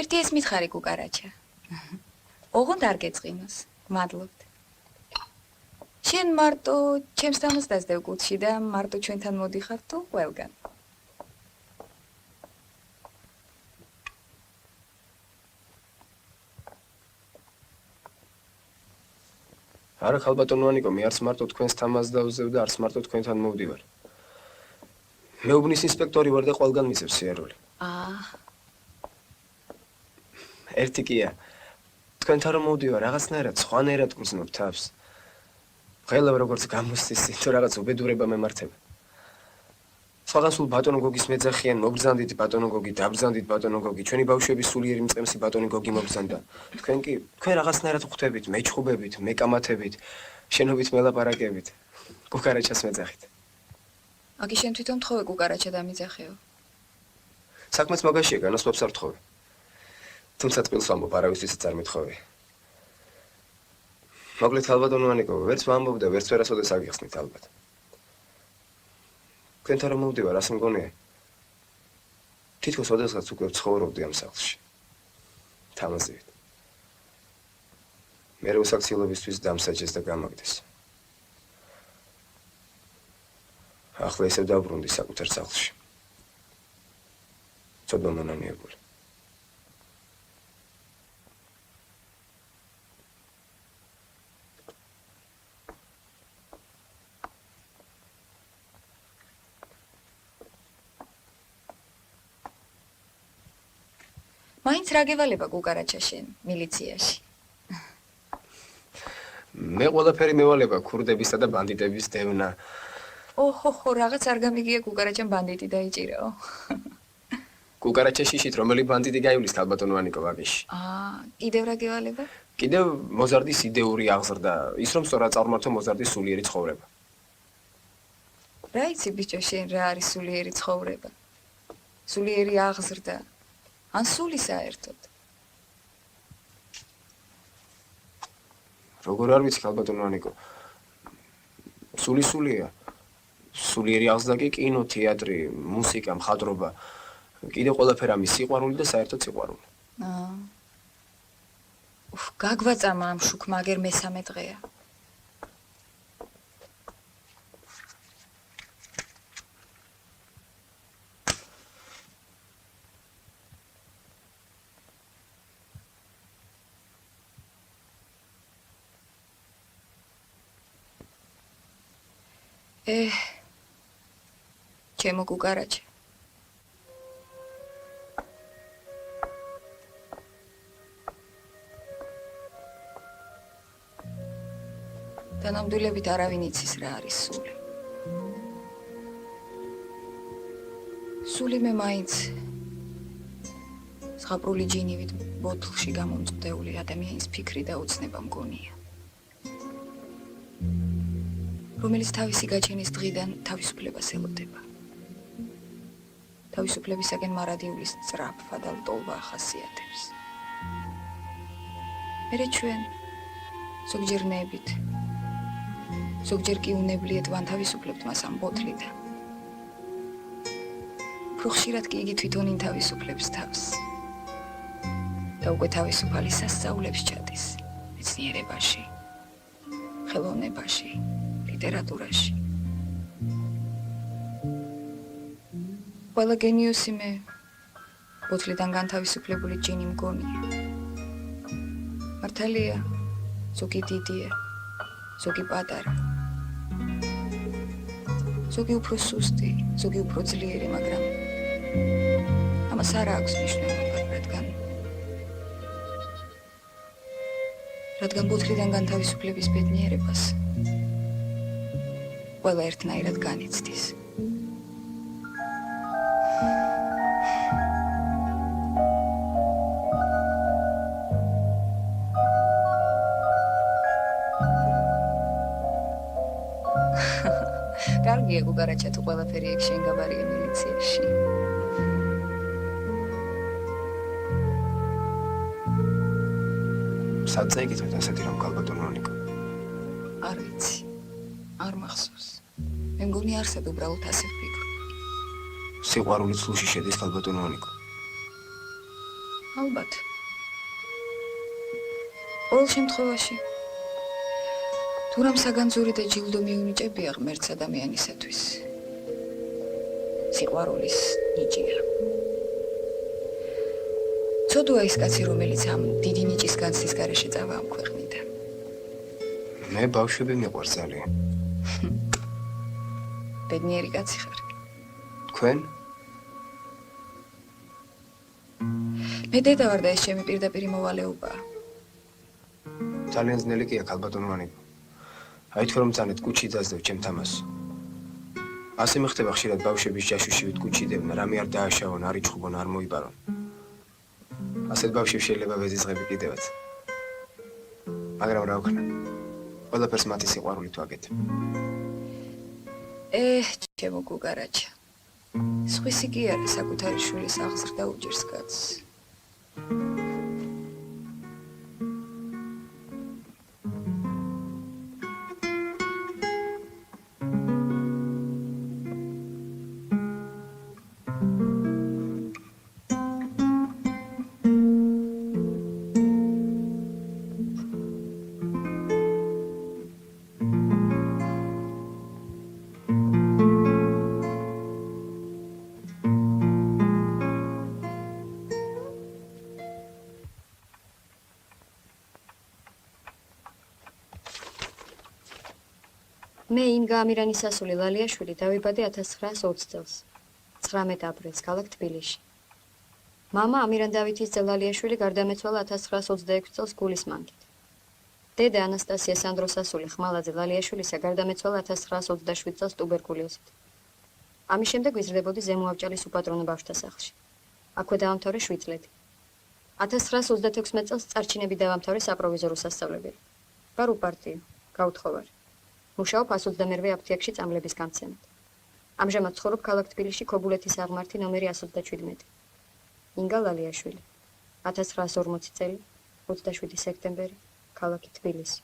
ერთი ეს მითხარი კუკარაჩა. ოღონდ არ გეწყინოს. მადლობთ. შენ მარტო ჩემს თამას დასდევ კუთხში და მარტო ჩვენთან მოდიხარ თუ ყველგან. არა ხალბატონო მე არც მარტო თქვენს თამას დავზევ და არც მარტო თქვენთან მოვდივარ. მეუბნის ინსპექტორი ვარ და ყველგან მისევ სიარული. ერთი კია. თქვენთან რომ მოვდივარ, რაღაცნაირად სხვანაირად გრძნობ თავს. ღელავ როგორც გამოსცისი, თუ რაღაც უბედურება მემართება. სხვაგან სულ ბატონო გოგის მეძახიან, მოგბრძანდით ბატონო გოგი, დაბრძანდით ბატონო გოგი, ჩვენი ბავშვების სულიერი მწყემსი ბატონი გოგი მოგბრძანდა. თქვენ რაღაცნაირად ხვდებით, მეჩხუბებით, მეკამათებით, შენობით მელაპარაკებით, კუკარაჩას მეძახით. აგი შენ თვითონ თხოვე კუკარაჩა დამიძახეო. საქმეც მაგაშია, განასხვავებს არ თხოვე. თუმცა წყვილს ვამბობ, არავისთვისაც არ მეთხოვე. მოკლედ ხალბატონო ანიკო, ვერც ვამბობ და ვერც ვერასოდეს აგიხსნით ალბათ. თქვენთან რომ მოვდივარ, ასე მგონია. თითქოს ოდესღაც უკვე ვცხოვრობდი ამ სახლში. თამაზივით. მერე უსაქციელებისთვის დამსაჯეს და გამაგდეს. ახლა ისევ დავბრუნდი საკუთარ სახლში. ცოდვა მონანიებული. მაინც რა გევალება კუკარაჩა შენ მილიციაში? მე ყველაფერი მევალება ქურდებისა და ბანდიტების დევნა. ოჰოჰო, რაღაც არ გამიგია კუკარაჩამ ბანდიტი დაიჭირაო. კუკარაჩა შიშით რომელი ბანდიტი გაივლის ხალბატონო ანიკო ვაგიში? კიდევ რა გევალება? კიდევ მოზარდის იდეური აღზრდა, ის რომ სწორად წარმართო მოზარდის სულიერი ცხოვრება. რა იცი ბიჭო შენ რა არის სულიერი ცხოვრება? სულიერი აღზრდა. ან სული საერთოდ. როგორ არ ვიცი ხალბატონო ანიკო. სულია. სულიერი აღზრდა კი კინო, თეატრი, მუსიკა, მხატვრობა. კიდევ ყველაფერი ამის სიყვარული და საერთოდ სიყვარული. გაგვაწამა ამ შუქმა აგერ მესამე დღეა. ჩემო კუკარაჩა. თანამდულებით არავინ იცის რა არის სული. სული მე მაინც ზღაპრული ჯინივით ბოთლში გამომწყვდეული ადამიანის ფიქრი და უცნება მგონია. რომელიც თავისი გაჩენის დღიდან თავისუფლებას ელოდება. თავისუფლებისაგან მარადიulis სწრაფვა და ლტოლვა ახასიათებს. მერე ჩვენ ზოგჯერ ნებით, ზოგჯერ კი უნებლიეთ ვანთავისუფლებთ მას ამ ბოთლიდან. უფრო ხშირად კი იგი თვითონ ინთავისუფლებს თავს. და უკვე თავისუფალი სასწაულებს ჩადის მეცნიერებაში, ხელოვნებაში. ლიტერატურაში. ყველა გენიოსი მე ბოთლიდან განთავისუფლებული ჯინი მგონია. მართალია, ზოგი დიდია, ზოგი პატარა. ზოგი უფრო სუსტი, ზოგი უფრო ძლიერი, მაგრამ ამას არ აქვს მნიშვნელობა, რადგან ბოთლიდან განთავისუფლების ბედნიერებას ყველა ერთნაირად განიცდის. კარგია კუკარაჩა თუ ყველაფერი ეგ შენ გაბარია მილიციაში. სადაც ეკითხეთ ასეთი რამ ხალბატონო ანიკო? არ ვიცი. არ მახსოვს. მე მგონი არსად უბრალოდ ასე ვფიქრობ. სიყვარული ცლუში შედის ხალბატონო ანიკო. ალბათ. ყოველ შემთხვევაში თუ რამ საგანძური და ჯილდო მიუნიჭებია ღმერთს ადამიანისათვის. სიყვარულის ნიჭია. ცოდუა ის კაცი, რომელიც ამ დიდი ნიჭის განცდის გარეშე წავა ამ ქვეყნიდან. მე ბავშვები მიყვარს ძალიან. ბედნიერი კაცი ხარ. თქვენ? მე დედა ვარ და ეს ჩემი პირდაპირი მოვალეობაა. ძალიან ძნელი კი აქ ალბათონო ანიკო. აი თქვენ რომ წანეთ კუჩი დაძდევ ჩემ თამასს. ასე მეხდება ხშირად ბავშვების ჯაშუშივით კუჩიდევნა, რამე არ დააშავონ, არ იჩხუბონ, არ მოიპარონ. ასეთ ბავშვებს შეიძლება ვეზიძღები კიდევაც. მაგრამ რა ვქნა? ყველაფერს მათი სიყვარულით ვაკეთებ. ჩემო გუგარაჩა. სხვისი კი არა საკუთარი შვილის აღზრდა უჯერს კაცს. მე ინგა ამირანის ასული ლალიაშვილი დავიბადე 1920 წელს 19 აპრილს ქალაქ თბილისში. მამა ამირან დავითის ძე ლალიაშვილი გარდამეცვალა 1926 წელს გულის მანქით. დედა ანასტასია სანდროს ასული ხმალაძე ლალიაშვილისა გარდამეცვალა 1927 წელს ტუბერკულოზით. ამის შემდეგ ვიზრდებოდი ზემო ავჭალის უპატრონო ბავშვთა სახლში. აქვე დაამთავრე 7 წლები. 1936 წელს წარჩინები დავამთავრე საპროვიზორო სასწავლებელი. ვარ უპარტიო, გაუთხოვარი. მუშაობ 121 აფთიაქში წამლების გამცემად. ამჟამად ცხოვრობ ქალაქ თბილისში ქობულეთის აღმართი ნომერი 117. ინგა ლალიაშვილი. 1940 წელი, 27 სექტემბერი, ქალაქი თბილისი.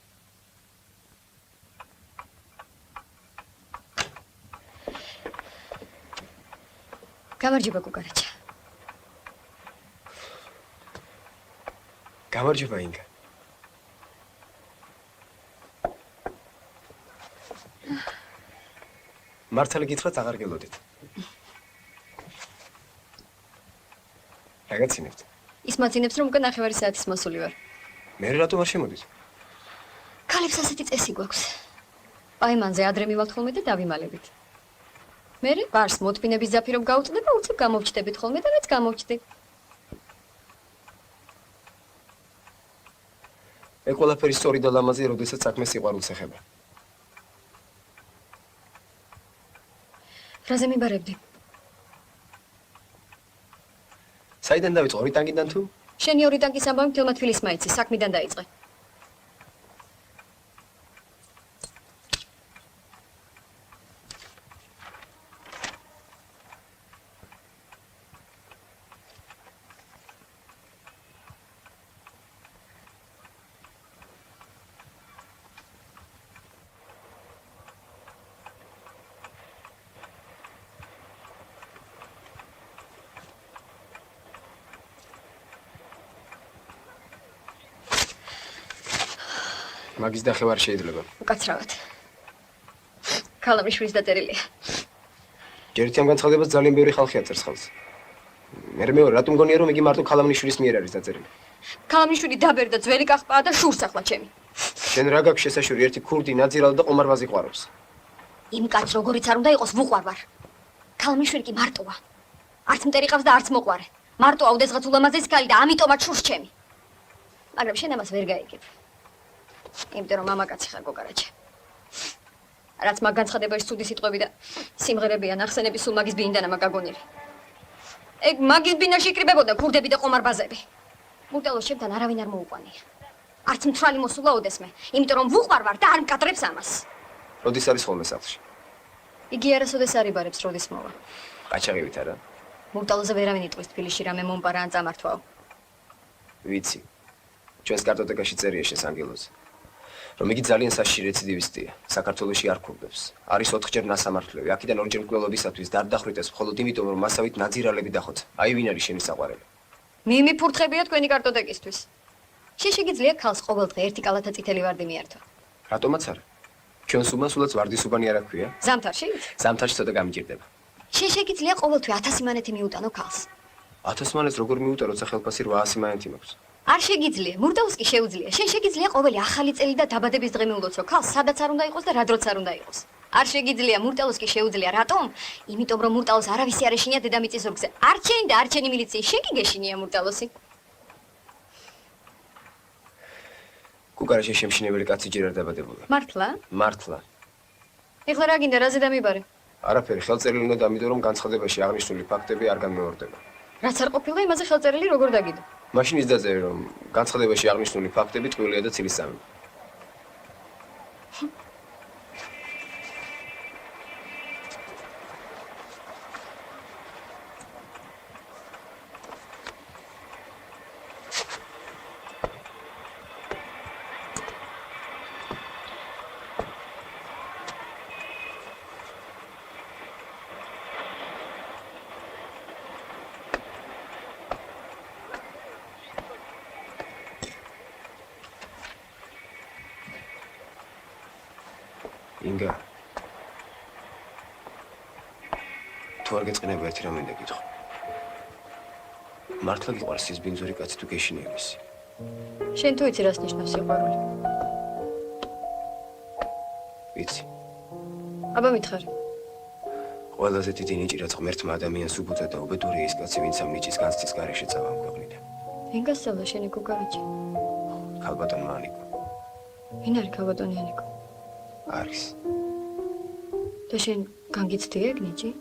გამარჯობა გუგარაჩა. გამარჯობა ინგა. მართალი გითხრათ აღარ გელოდით. რაგაცინებთ? ის მაცინებს რომ უკვე 9 საათის მოსული ვარ. მე რატომ არ შემოდით? ქალებს ასეთი წესი გვაქვს. პაიმანზე ადრე მივალთ ხოლმე და დავიმალებით. მერე ბარს მოთმინების ზაფი რომ გაუწდება, უცებ გამოვჩდებით ხოლმე და რაც გამოვჩდი. ეს ყველაფერი სწორი და ლამაზია, როდესაც საქმე სიყვარულს ეხება. რაზე მიბარებდი? საიდან დავიწყო? ორი ტანგიდან თუ? შენი ორი ტანგის ამბავი მთელმა თბილისმა იცის, საქმიდან დაიწყე. მაგის დახევა არ შეიძლება. უკაცრავად. ქალამიშვილის დაწერილია. ჯერით ამ განცხადებას ძალიან ბევრი ხალხი აწერს ხელს. მე მეორე რატომ გონია რომ იგი მარტო ქალამიშვილის მიერ არის დაწერილი? ქალამიშვილი დაბერდა ძველი კახპაა და შურს ახლა ჩემი. შენ რა გაქვს შესაშვი ერთი ქურდი ნაძირალ და ყომარბაზი ყვარობს. იმ კაც როგორიც არ უნდა იყოს ვუყვარ ვარ. ქალამიშვილი კი მარტოა. არც მტერი ყავს და არც მოყვარე. მარტოა უდესღაც ულამაზეს ქალი და ამიტომაც შურს ჩემი. მაგრამ შენ ამას ვერ გაიგებ. იმიტომ რომ მამაკაცი ხარ გოგარაჩა. რაც მაგ განცხადებაში ცუდი სიტყვები და სიმღერებიან ახსენები სულ მაგის ბინიდან ამაგაგონილი. ეგ მაგის ბინაში იკრიბებოდა ქურდები და ყომარბაზები. მუტელოს ჩემთან არავინ არ მოუყვანია. არც მთვრალი მოსულა ოდესმე, იმიტომ რომ ვუყვარ ვარ და არ მკადრებს ამას. როდის არის ხოლმე სახლში? იგი არასოდეს არ იბარებს, როდის მოვა. ყაჩაღივით არა? მუტელოზე ვერავინ იტყვის თბილისში რამე მომპარა ან წამართვაო. ვიცი. ჩვენს კარტოტეკაში წერია შესანგელოზე. რომ იგი ძალიან სასში რეციდივისტია, საქართველოში არ ქურდებს. არის 4-ჯერ ნასამართლევი, აქედან 2-ჯერ მკვლელობისათვის დარდახრიტეს მხოლოდ იმიტომ, რომ მასავით ნაძირალები დახოცა. აი ვინ არის შენი საყვარელი? მიმიფურთხებია თქვენი კარტოტეკისთვის. შეგიძლია ქალს ყოველდღე ერთი კალათა წითელი ვარდი მიართვა. რატომაც არა? ჩვენს უმასულაც ვარდისუბანი არ აქვია. ზამთარში? ზამთარში ცოტა გამიჭირდება. შენ შეგიძლია ყოველთვე 1000 მანეთი მიუტანო ქალს. 1000 მანეთს როგორ მიუტა, როცა ხელფასი 800 მანეთი მაქვს? არ შეგიძლია, მურტაუს კი შეუძლია. შენ შეგიძლია ყოველი ახალი წელი და დაბადების დღე მიულოცო ქალს, სადაც არ უნდა იყოს და რა დროც არ უნდა იყოს. არ შეგიძლია, მურტაუს კი შეუძლია. რატომ? იმიტომ რომ მურტაუს არავისი არ ეშინია დედამიწის ზურგზე. არჩენი და არჩენი მილიციის შენ კი გეშინია მურტაუსი. კუკარაჩის შემშინებელი კაცი ჯერ არ დაბადებულა. მართლა? მართლა. ეხლა რა გინდა, რაზე დამიბარე? არაფერი, ხელწერილი უნდა დამიდო, რომ განცხადებაში აღნიშნული ფაქტები არ განმეორდება. რაც არ ყოფილა, იმაზე ხელწერილი როგორ დაგიდო? მაშინ ის დაწერე, რომ განცხადებაში აღნიშნული ფაქტები ტყუილია და ცილისწამი. ინგა თუ არ გეწყინება ერთი რამე და გითხო მართლა გიყვარს ის ბინძური კაცი თუ გეშინია მისი შენ თუ იცი რას ნიშნავს სიყვარული ვიცი აბა მითხარი ყველაზე დიდი ნიჭი რაც ღმერთმა ადამიანს უბოძა და უბედურია ის კაცი ვინც ამ ნიჭის განცდის გარეშე წავა ამ ქვეყნიდან ვინ გასწავლა შენი კუკარაჩი ქალბატონმა ანიკო ვინ არის ქალბატონი ანიკო არის და შენ განგიცდია ეგ ნიჭი?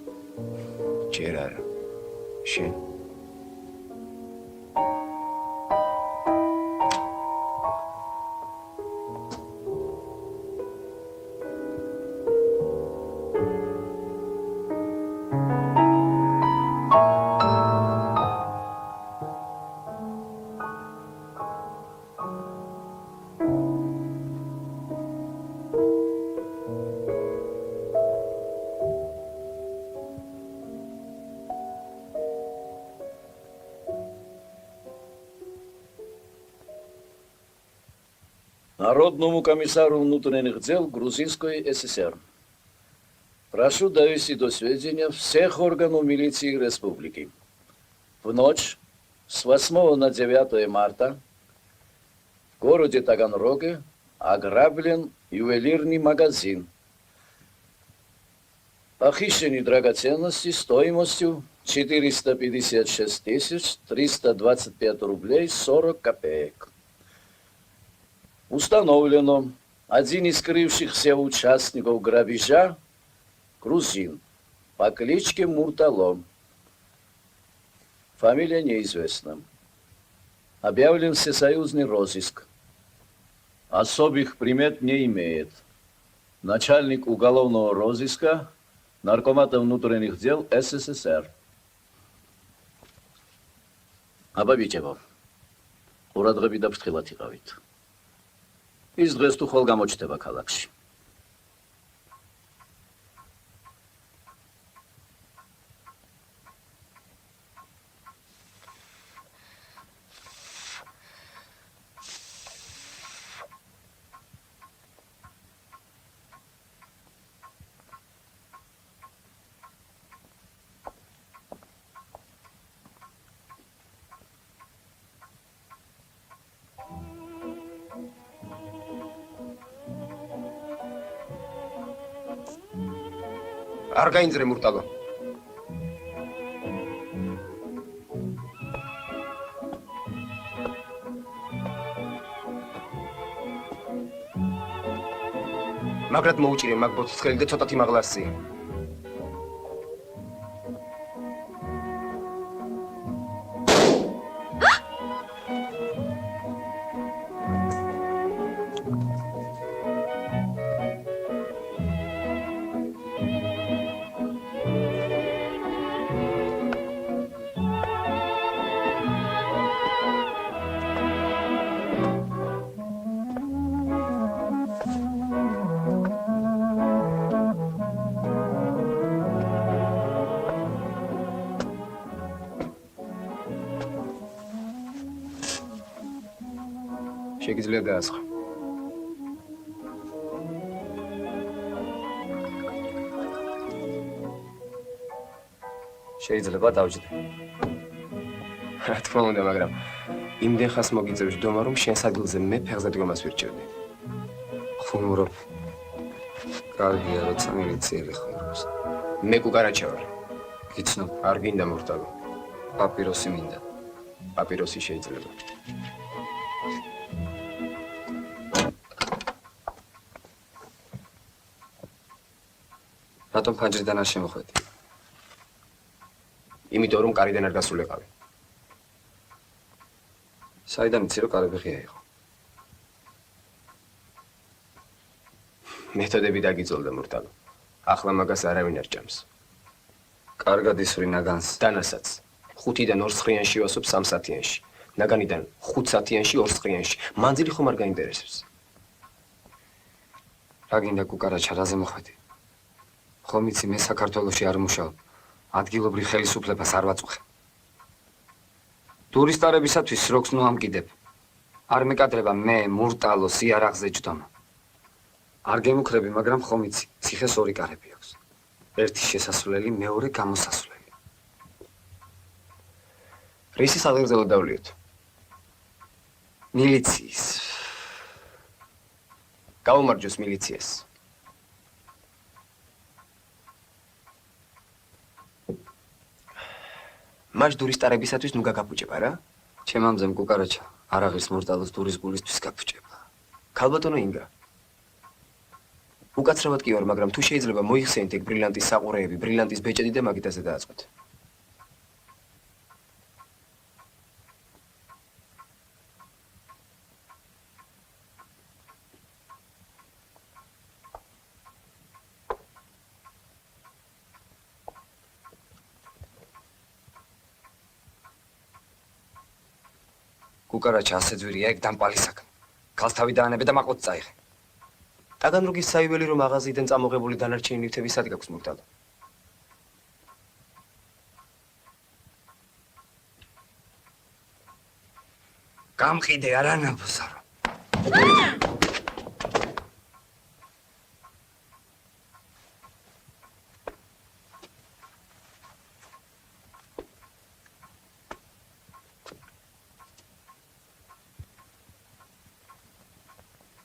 ჯერ არა შენ Народному комиссару внутренних дел Грузинской ССР. Прошу довести до сведения всех органов милиции республики. В ночь с 8 на 9 марта в городе Таганроге ограблен ювелирный магазин. Похищены драгоценности стоимостью 456 325 рублей 40 копеек. Установлено один из скрывшихся участников грабежа грузин по кличке Муртало. Фамилия неизвестна. Объявлен всесоюзный розыск. Особых примет не имеет. Начальник уголовного розыска Наркомата внутренних дел СССР. Абабичево. Урадღები და ფრთხილად იყავით. ის დღეს თუ ხვალ გამოჩნდება ქალაქში. არ გაინძრე მურტალო. მაგრად მოუჭირე მაგ ბოთის ხელი და ცოტათი მაღლასი. შეგიძლია გაასხა. შეიძლება დავჯდე. რა თქმა უნდა, მაგრამ იმდენ ხანს მოგიწევს ჯდომა, რომ შენს ადგილზე მე ფეხზე დგომას ვირჩევდი. ხუმრობ. კარგია, როცა მილიციელი ხუმრობს. მე კუკარაჩა ვარ. გიცნობ, არ გინდა მურტალო. პაპიროსი მინდა. პაპიროსი შეიძლება. რატომ ფანჯრიდან არ შემოხვედი? იმიტომ რომ კარიდან არ გასულიყავი. საიდან იცი რომ კარები ღია იყო? მეთოდები დაგიწოლდა მურტალო. ახლა მაგას არავინ არ ჭამს. კარგად ისვრი ნაგანს. დანასაც 5-დან 2 სხრიანში ვასობ 3 საათიანში. ნაგანიდან 5 საათიანში 2 სხრიანში. მანძილი ხომ არ გაინტერესებს. რა გინდა კუკარაჩა, რაზე მოხვედი? ხომ იცი მე საქართველოში არ მუშაობ. ადგილობრივ ხელისუფლებას არ ვაწუხე. ტურისტარებისათვის როქს ნუ ამკიდებ. არ მეკადრება მე მურტალო სიარაღზე ჯდომა. არ გემუქრები, მაგრამ ხომ იცი, ციხეს 2 კარები აქვს. ერთი შესასვლელი, მეორე გამოსასვლელი. რისი საღებავ დავლიოთ? მილიციის. გაუმარჯოს მილიციას. მაშ ტურისტარებისათვის ნუ გაგაფუჭება რა? ჩემამძემ კუკარაჩა, არ აღირს მურტალოს ტურის გულისთვის გაფუჭება. ქალბატონო ინგა. უკაცრავად კი ვარ, მაგრამ თუ შეიძლება მოიხსენით ეგ ბრილიანტის საყურეები, ბრილიანტის ბეჭედი და მაგიტაზე დააწყვეთ. კუკარაჩა ასე ძვირია ეგ დამპალი საქმე. ქალს თავი დაანებე და მაყოთ წაიღე. ტაგანროგის საიველი რომ მაღაზიიდან წამოღებული დანარჩენი ნივთები სად გაქვს მურტალო? გამყიდე არანაბოზარო.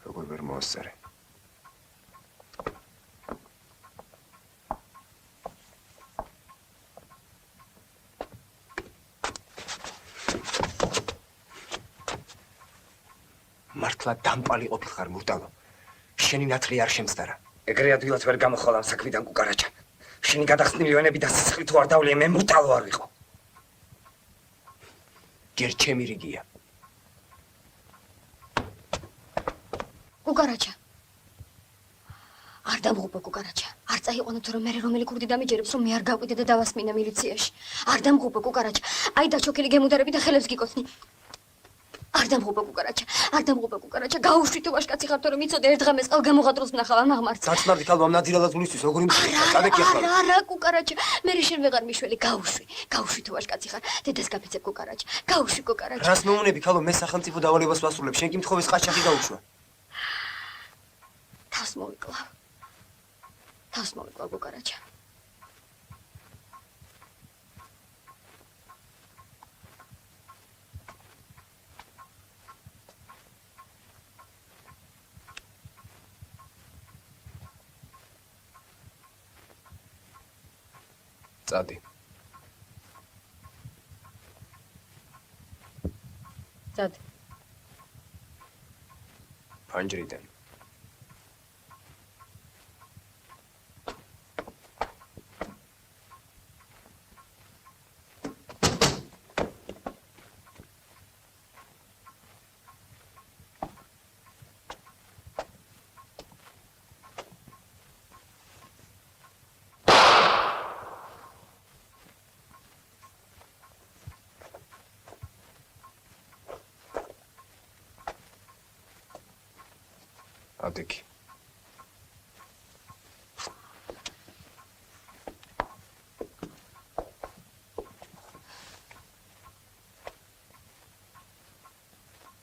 როგორ ვერ მოასწარე? მართლა დამპალი ყოფილხარ მურტალო. შენი ნათლი არ შემცდარა. ეგრე ადგილად ვერ გამოხვალ ამ საქმიდან კუკარაჩა. შენი გადახსნილი ონები და სისხლი თუ არ დავლია, მე მურტალო არ ვიყო. ჯერ ჩემი რიგია. კუკარაჩა. არ დამღუპო კუკარაჩა. არ წაიყვანო თუ რომ მე რომელი ქურდი დამიჯერებს რომ მე არ გავყიდე და დავასმინა მილიციაში. არ დამღუპო კუკარაჩა. აი დაჩოქილი გემუდარები და ხელებს გიკოცნი. არ დამღუპო კუკარაჩა. არ დამღუპო კუკარაჩა. გაუშვი თუ ვაშკაცი ხარ თუ რომ იცოდე ერთ ღამეს ყალ გამოღადროს ვნახავ ამ აღმართ. დაცნარდი ქალბა ნადირალად გულისთვის როგორი მსხვერპლია. წადეკი ახლა. არა კუკარაჩა. მე შენ ვეღარ მიშველი. გაუშვი თუ ვაშკაცი ხარ. დედას გაფიცებ კუკარაჩა. გაუშვი კუკარაჩა. რას მეუნები ქალო, მე სახელმწიფო დავალებას ვასრულებ. შენ კი მთხოვეს ყაჩაღი გაუშვა. თავს მოვიკლავ კუკარაჩა. წადი. წადი. ფანჯრიდან. ადექი.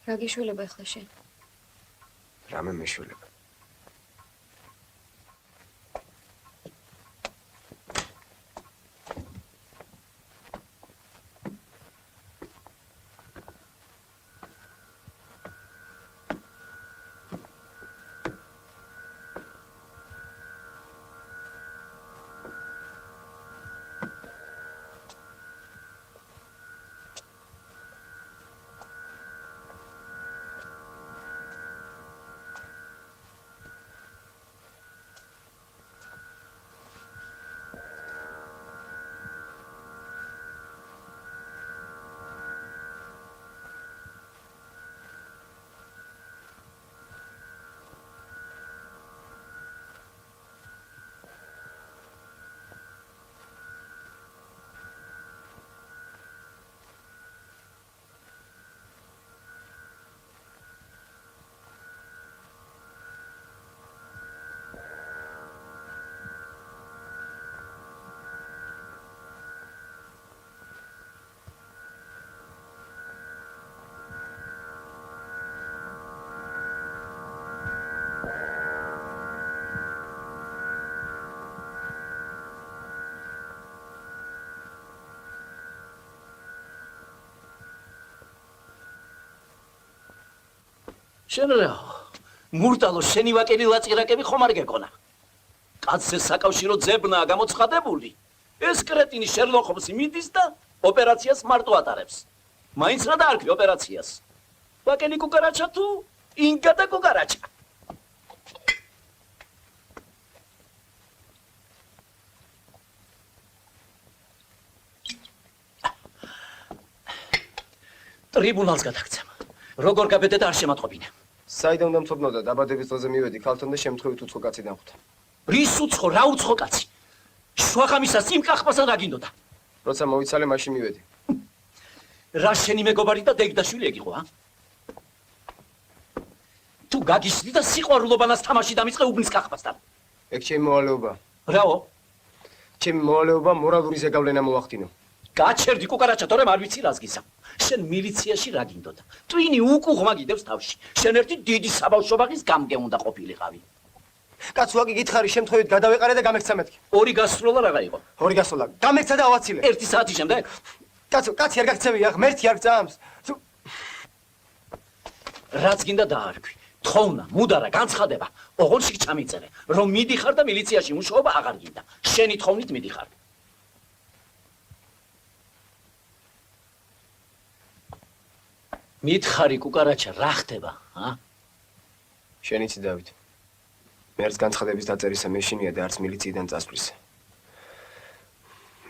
რა გიშველება ახლა შენ? რამე მეშველება. შენ რა მურტალო შენი ვაკელი ლაწირაკები ხომ არ გეკონა კაცზე საკავშირო ძებნაა გამოცხადებული ეს კრეტინი შერლოკ ჰოლმსი მიდის და ოპერაციას მარტო ატარებს მაინც რა დაარქვი ოპერაციას ვაკელი კუკარაჩა თუ ინგა და კუკარაჩა ტრიბუნალს გადაგცემ როგორ გაბედე და არ შემატყობინე საიდან უნდა მწოდნოდა დაბადების დღეზე მივედი ქალთან და შემთხვევით უცხო კაცი დამხვდა რის უცხო რა უცხო კაცი შვაღამისას იმ კახბასთან რა გინდოდა როცა მოიცალე მაშინ მივედი რა შენი მეგობარი და დეგდაშვილი ეგ იყო ა თუ გაგიშდი და სიყვარულობანას თამაში დამიწყე უბნის კახბასთან ეგ ჩემი მოვალეობა რაო ჩემი მოვალეობა მორალური ზეგავლენა მოახდინო გაჩერდი კუკარაჩა თორემ არ ვიცი რას გისამ შენ მილიციაში რა გინდოდა ტვინი უკუღმა გიდევს თავში შენ ერთი დიდი საბავშვო ბაღის გამგე უნდა ყოფილიყავი კაცო აგი გითხარი შემთხვევით გადავეყარე და გამექცა მეთქი ორი გასროლა რა გაიყო ორი გასროლა გამექცა და ავაცილე 1 საათის შემდეგ კაცო კაცი არ გაქცევია ღმერთი არ გწამს რაც გინდა დაარქვი თხოვნა მუდარა განცხადება ოღონდ ჩამიწერე რომ მიდიხარ და მილიციაში მუშაობა აღარ გინდა შენი თხოვნით მიდიხარ მითხარი კუკარაჩა რა ხდება ა შენიცი დავით მე არც განცხადების დაწერისა მეშინია და არც მილიციიდან წასვლისა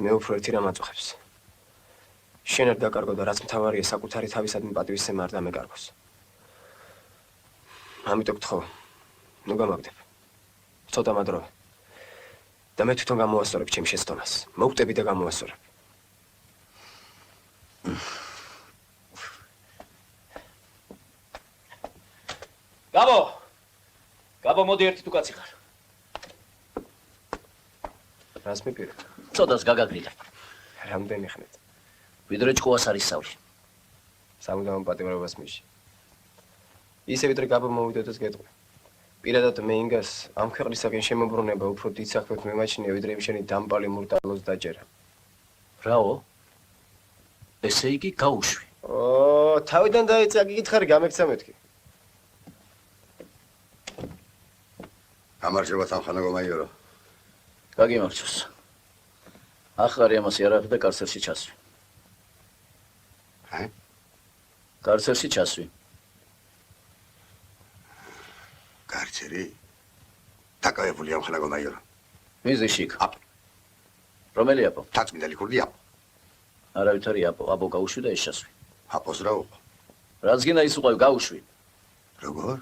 მე უფრო ერთი რამ აწუხებს შენ არ დაკარგო და რაც მთავარია საკუთარი თავისადმი პატივისცემა არ დამეკარგოს ამიტომ გთხოვ ნუ გამაგდებ ცოტა მადროვე და მე თვითონ გამოვასწორებ ჩემ შეცდომას მოვკვდები და გამოვასწორებ გაბო მოდი ერთი თუ კაცი ხარ რას მიპირე ცოტას გაგაგრილე რამდენი ხნით ვიდრე ჭკუას არის სავლი სამუდამო პატიმრობას მიში ისე ვიდრე გაბო მოვიდოდოს გეტყვი პირადად მე ინგას ამ ქვეყნისაგან შემოbrunება უფრო დიდ საქმეთ მემაჩნია ვიდრე იმ შენი დამპალი მურტალოს დაჯერა რაო ესე იგი გაუშვი თავიდან დაიწყე აგი გითხარი გამექცა მეთქი გამარჯობა სამხანაგო მაიორო. გაგიმარჯოს. ახარი ამას იარაღი და კარცერში ჩასვი. ჰა? კარცერში ჩასვი. კარცერი? დაკავებული სამხანაგო მაიორო. მიზიშიკ. რომელი აპო? თაცმინდა ლიქურდი აპო. არავითარი აპო, აპო გაუშვი და ეს ჩასვი. აპოს რა უყო? რაც გინდა ის უყო გაუშვი. როგორ?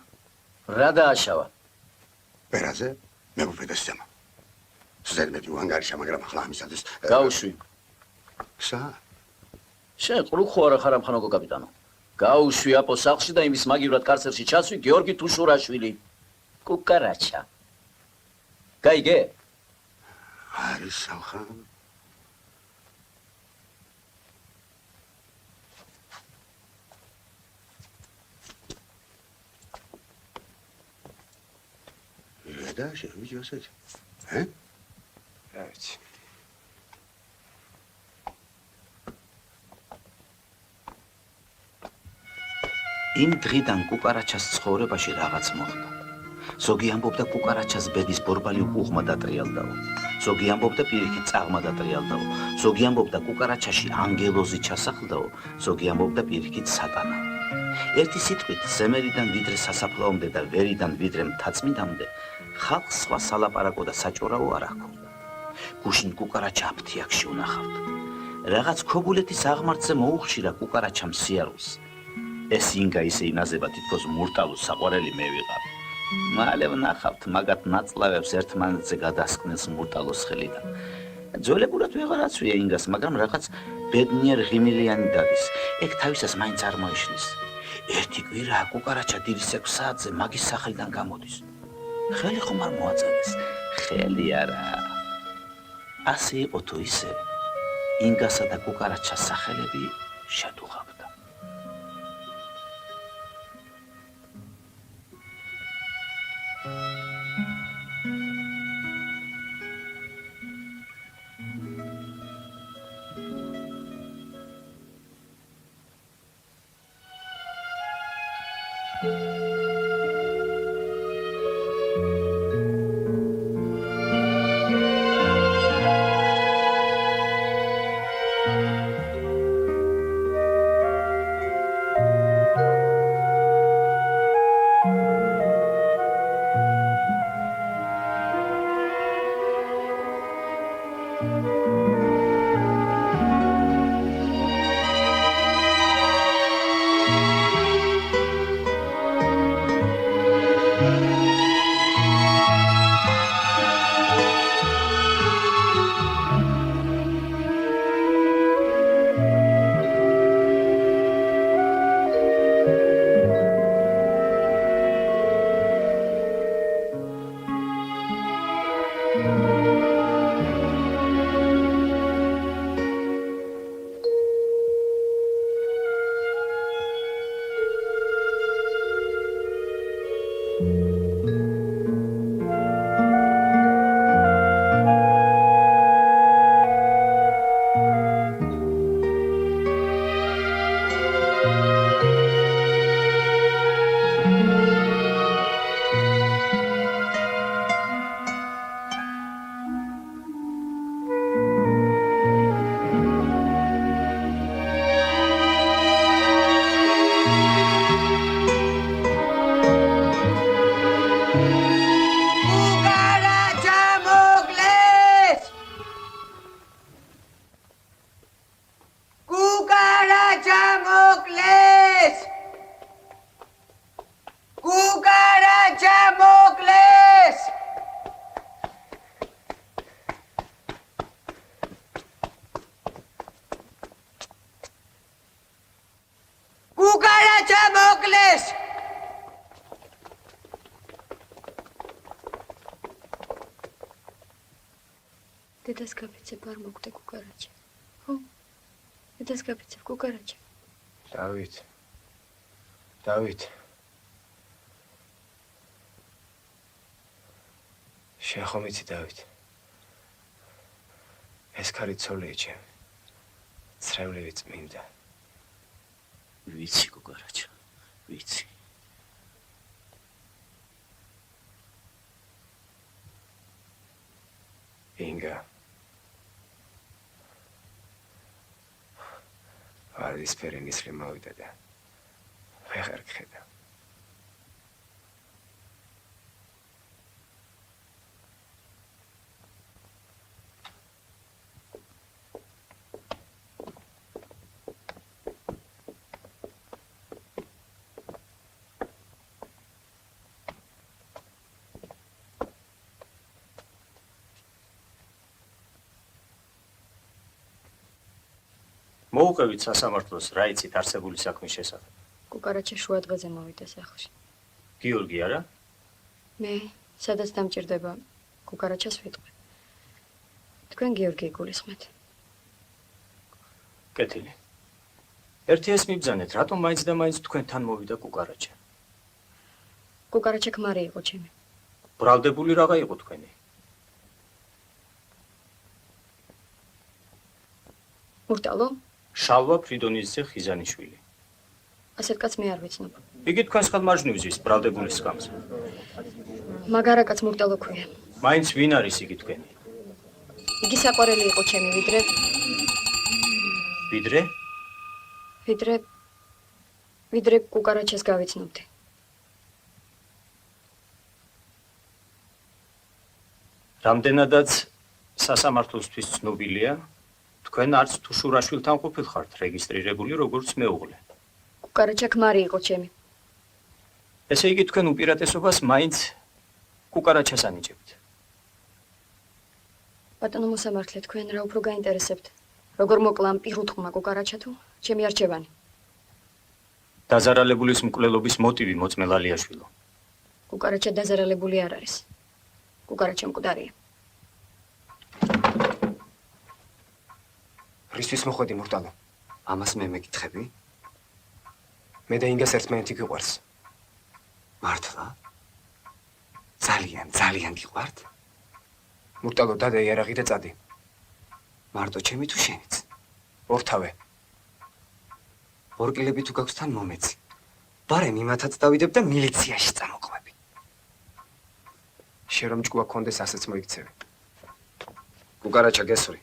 რა დააშავა? პერაზე მე ვფედა სცემა. ზედმეტი უანგარიშა, მაგრამ ახლა ამისათვის გაუშვი. სა? შენ ყრუ ხო არა ხარ ამხანაგო კაპიტანო? გაუშვი აპო სახლში და იმის მაგივრად კარცერში ჩასვი გიორგი თუშურაშვილი. კუკარაჩა. გაიგე? არის სამხანაგო და შევიჯი ასეთ. ჰე? რა ვიცი. იმ დღიდან კუკარაჩას ცხოვრებაში რაღაც მოხდა. ზოგი ამბობდა კუკარაჩას ბედის ბორბალი უკუღმა დატრიალდაო. ზოგი ამბობდა პირიქით წაღმა დატრიალდაო. ზოგი ამბობდა კუკარაჩაში ანგელოზი ჩასახლდაო. ზოგი ამბობდა პირიქით სატანა. ერთი სიტყვით ზემერიდან ვიდრე სასაფლაომდე და ვერიდან ვიდრე მთაწმინდამდე ხალხს სხვა სალაპარაკო და საჭორაო არ ჰქონდა. გუშინ კუკარაჩა აფთიაქში უნახავდა. რაღაც ქობულეთის აღმართზე მოუხშირა კუკარაჩამ სიარულს. ეს ინგა ისე ინაზება თითქოს მურტალოს საყვარელი მე ვიყავ. მალე ვნახავთ მაგათ ნაწლავებს ერთმანეთზე გადასკნელს მურტალოს ხელიდან. ძველებურად ვეღარაცვია ინგას, მაგრამ რაღაც ბედნიერ ღიმილიანი დადის. ეგ თავისას მაინც არ მოიშლის. ერთი კვირა კუკარაჩა დილის 6 საათზე მაგის სახლიდან გამოდის. ხელი ხომ არ მოაწადეს? ხელი არა. ასე იყო თუ ისე. ინგასა და კუკარაჩას სახელები შედუღავდა. დედას გაფიცებ არ მოგვდე კუკარაჩა. ხო? დედას გაფიცებ კუკარაჩა. დავით. შენ ხომ იცი დავით? ეს ქარი ცოლია ჩემი. ცრემლივი წმინდა. ვიცი კუკარაჩა, ვიცი. ინგა. ვარდისფერი ნისლი მოვიდა და ვეღარ გხედა. მოუყევით სასამართლოს რა იცით არსებული საქმის შესახებ? კუკარაჩა შუა დღეზე მოვიდა სახლში. გიორგი არა? მე სადაც დამჭირდება კუკარაჩას ვიტყვი. თქვენ გიორგი გულისხმეთ. კეთილი. ერთი ეს მიბრძანეთ, რატომ მაინც და მაინც თქვენთან მოვიდა კუკარაჩა? კუკარაჩა ქმარი იყო ჩემი. ბრალდებული რაღა იყო თქვენი? მურტალო? შალვა ფრიდონიძე ხიზანიშვილი. ასეთ კაც მე არ ვიცნობ. იგი თქვენს ხელმარჯვნივზის ბრალდებულის სკამზე. მაგარა კაც მურტალო ქვია. მაინც ვინ არის იგი თქვენი? იგი საყვარელი იყო ჩემი, ვიდრე კუკარაჩას გავიცნობდი. რამდენადაც სასამართლოსთვის ცნობილია, თქვენ არც თუ შურაშვილთან ყოფილხართ რეგისტრირებული როგორც მეუღლე. კუკარაჩა ქმარი იყო ჩემი. ესე იგი თქვენ უპირატესობას მაინც კუკარაჩას ანიჭებთ. ბატონო მოსამართლე, თქვენ რა უფრო გაინტერესებთ? როგორ მოკლა ამ პირუთყმა კუკარაჩა თუ ჩემი არჩევანი? დაზარალებულის მკვლელობის მოტივი მოწმე ლალიაშვილო. კუკარაჩა დაზარალებული არ არის. კუკარაჩა მკვდარია. რისთვის მოხვედი მურტალო? ამას მე მეკითხები? მე და ინგას ერთმანეთი გიყვარს. მართლა? ძალიან გიყვართ? მურტალო, დადა იარაღი და წადი. მარტო ჩემი თუ შენიც? ორთავე. ორკილები თუ გაქვს თან მომეცი. ბარემ იმათაც დავიდებ და მილიციაში წამოყვები. შენ რომ ჭკუა გქონდეს ასეც მოიქცევი. კუკარაჩა გესური.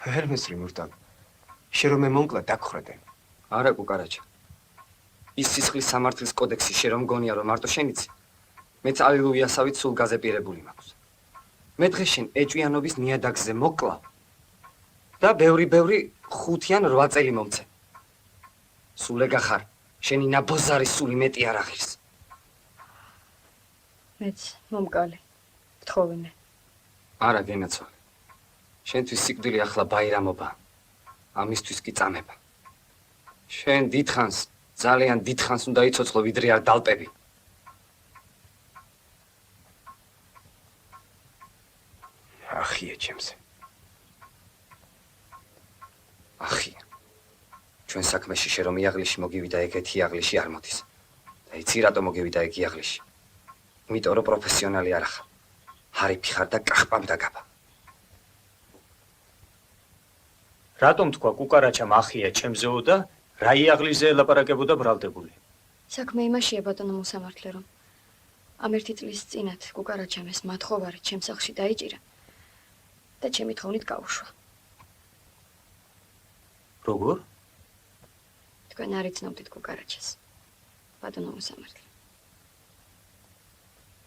ვერ მესრი მურტალო. შენ რომ მე მომკლა დაგხრადე. არა კუკარაჩა. ის სისხლის სამართლის კოდექსი შენ რომ გონია რომ მარტო შენიც? მეც ალილუიასავით სულ გაზეპირებული მაქვს. მე დღეს შენ ეჭვიანობის ნიადაგზე მოკლავ და ბევრი 5 ან 8 წელი მომცე. სულ ეგ ახარ, შენი ნაბოზარი სული მეტი არ აღირს. მეც მომკალი. გთხოვე მე. არა გენაცვალე. შენთვის სიკვდილი ახლა ბაირამობა. ამისთვის კი წამება. შენ დიდხანს, ძალიან დიდხანს უნდა იცოცხლო ვიდრე არ დალპები. ახია ჩემზე. ახია. ჩვენ საქმეში შე რომ იაღლიში მოგივიდა ეგეთი იაღლიში არ მოდის. და იცი რატო მოგივიდა ეგ იაღლიში? იმიტომ რომ პროფესიონალი არ ახარ. ჰარიფი ხარ და კახპამ დაგაბა. რატომ თქვა კუკარაჩამ ახია ჩემზეო და რა იაღლიზე ელაპარაკებოდა ბრალდებული? საქმე იმაშია ბატონო მოსამართლე რომ ამ ერთი წლის წინათ კუკარაჩამ ეს მათხოვარი ჩემ სახლში დაიჭირა და ჩემი თხოვნით გაუშვა. როგორ? თქვენ არ იცნობდით კუკარაჩას, ბატონო მოსამართლე.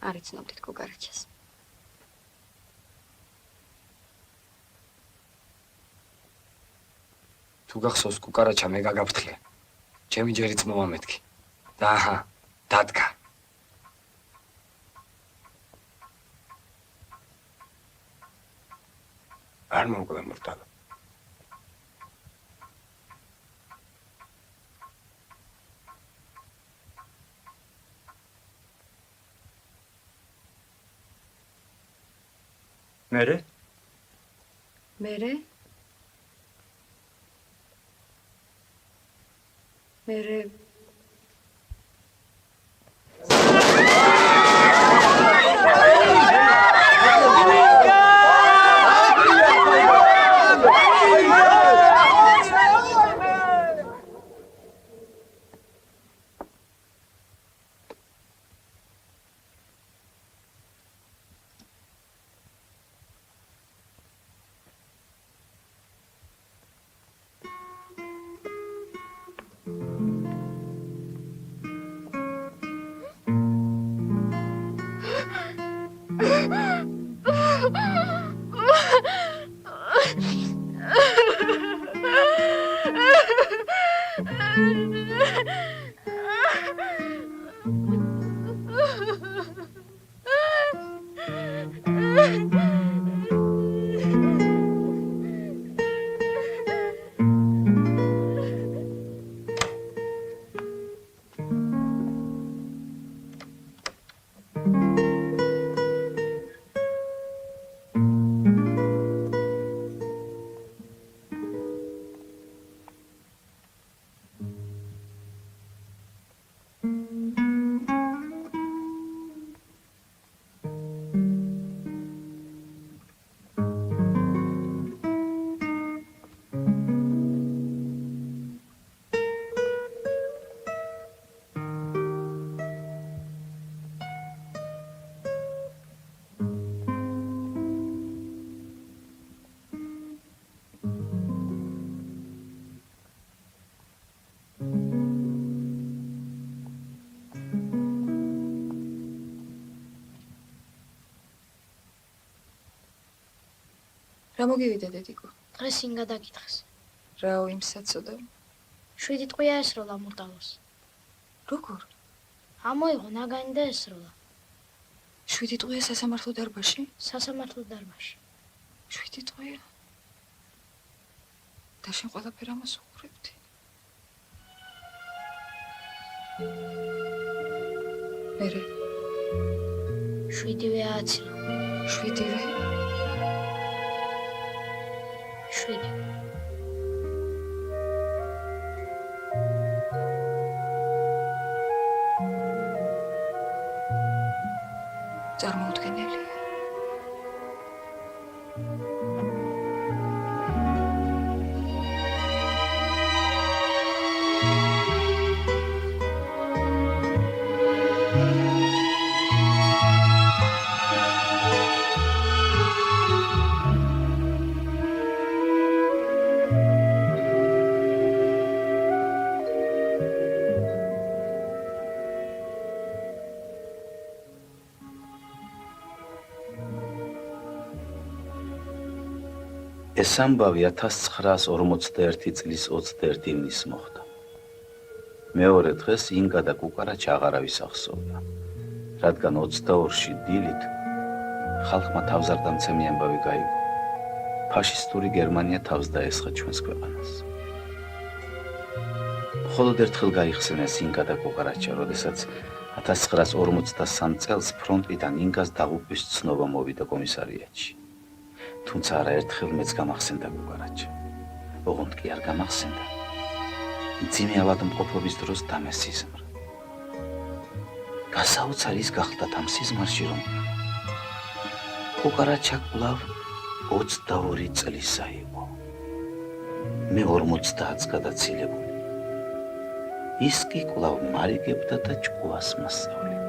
არ იცნობდით კუკარაჩას. თუ გახსოვს კუკარაჩა მე გაგაფრთხილე. ჩემი ჯერიც მომამეთქი. და აჰა, დადგა. არ მომკვდა მურტალო. მერე? მერე? მერე რა მოგივიდა დედიკო? დღეს ინ გადაკითხეს. რაო იმ საწოდა? 7 ტყვია ესროლა მურტალოს. როგორ? ამოიღო ნაგანი და ესროლა. 7 ტყვია სასამართლო დარბაზში? სასამართლო დარბაზში. 7 ტყვია. და შენ ყველაფერ ამას უყურებდი? მერე 7-ვე აცილო. 7-ვე? 7. წარმოუდგენელია. ეს ამბავი 1941 წლის 21 ივნისს მოხდა. მეორე დღეს ინგა და კუკარაჩა აღარავის ახსოვდა, რადგან 22-ში დილით ხალხმა თავზარდამცემი ამბავი გაიგო. ფაშისტური გერმანია თავს დაესხა ჩვენს ქვეყანას. მხოლოდ ერთხელ გაიხსენეს ინგა და კუკარაჩა, როდესაც 1943 წელს ფრონტიდან ინგას დაღუპვის ცნობა მოვიდა კომისარიატში. თუმცა არაერთხელ მეც გამახსენდა კუკარაჩა. ოღონდ კი არ გამახსენდა. მძიმე ავადმყოფობის დროს დამესიზმრა. გასაოცარი ის გახდა ამ სიზმარში, რომ კუკარაჩა კვლავ 22 წლისა იყო. მე 50-ს გადაცილებული. ის კი კვლავ მარიგებდა და ჭკუას მასწავლიდა.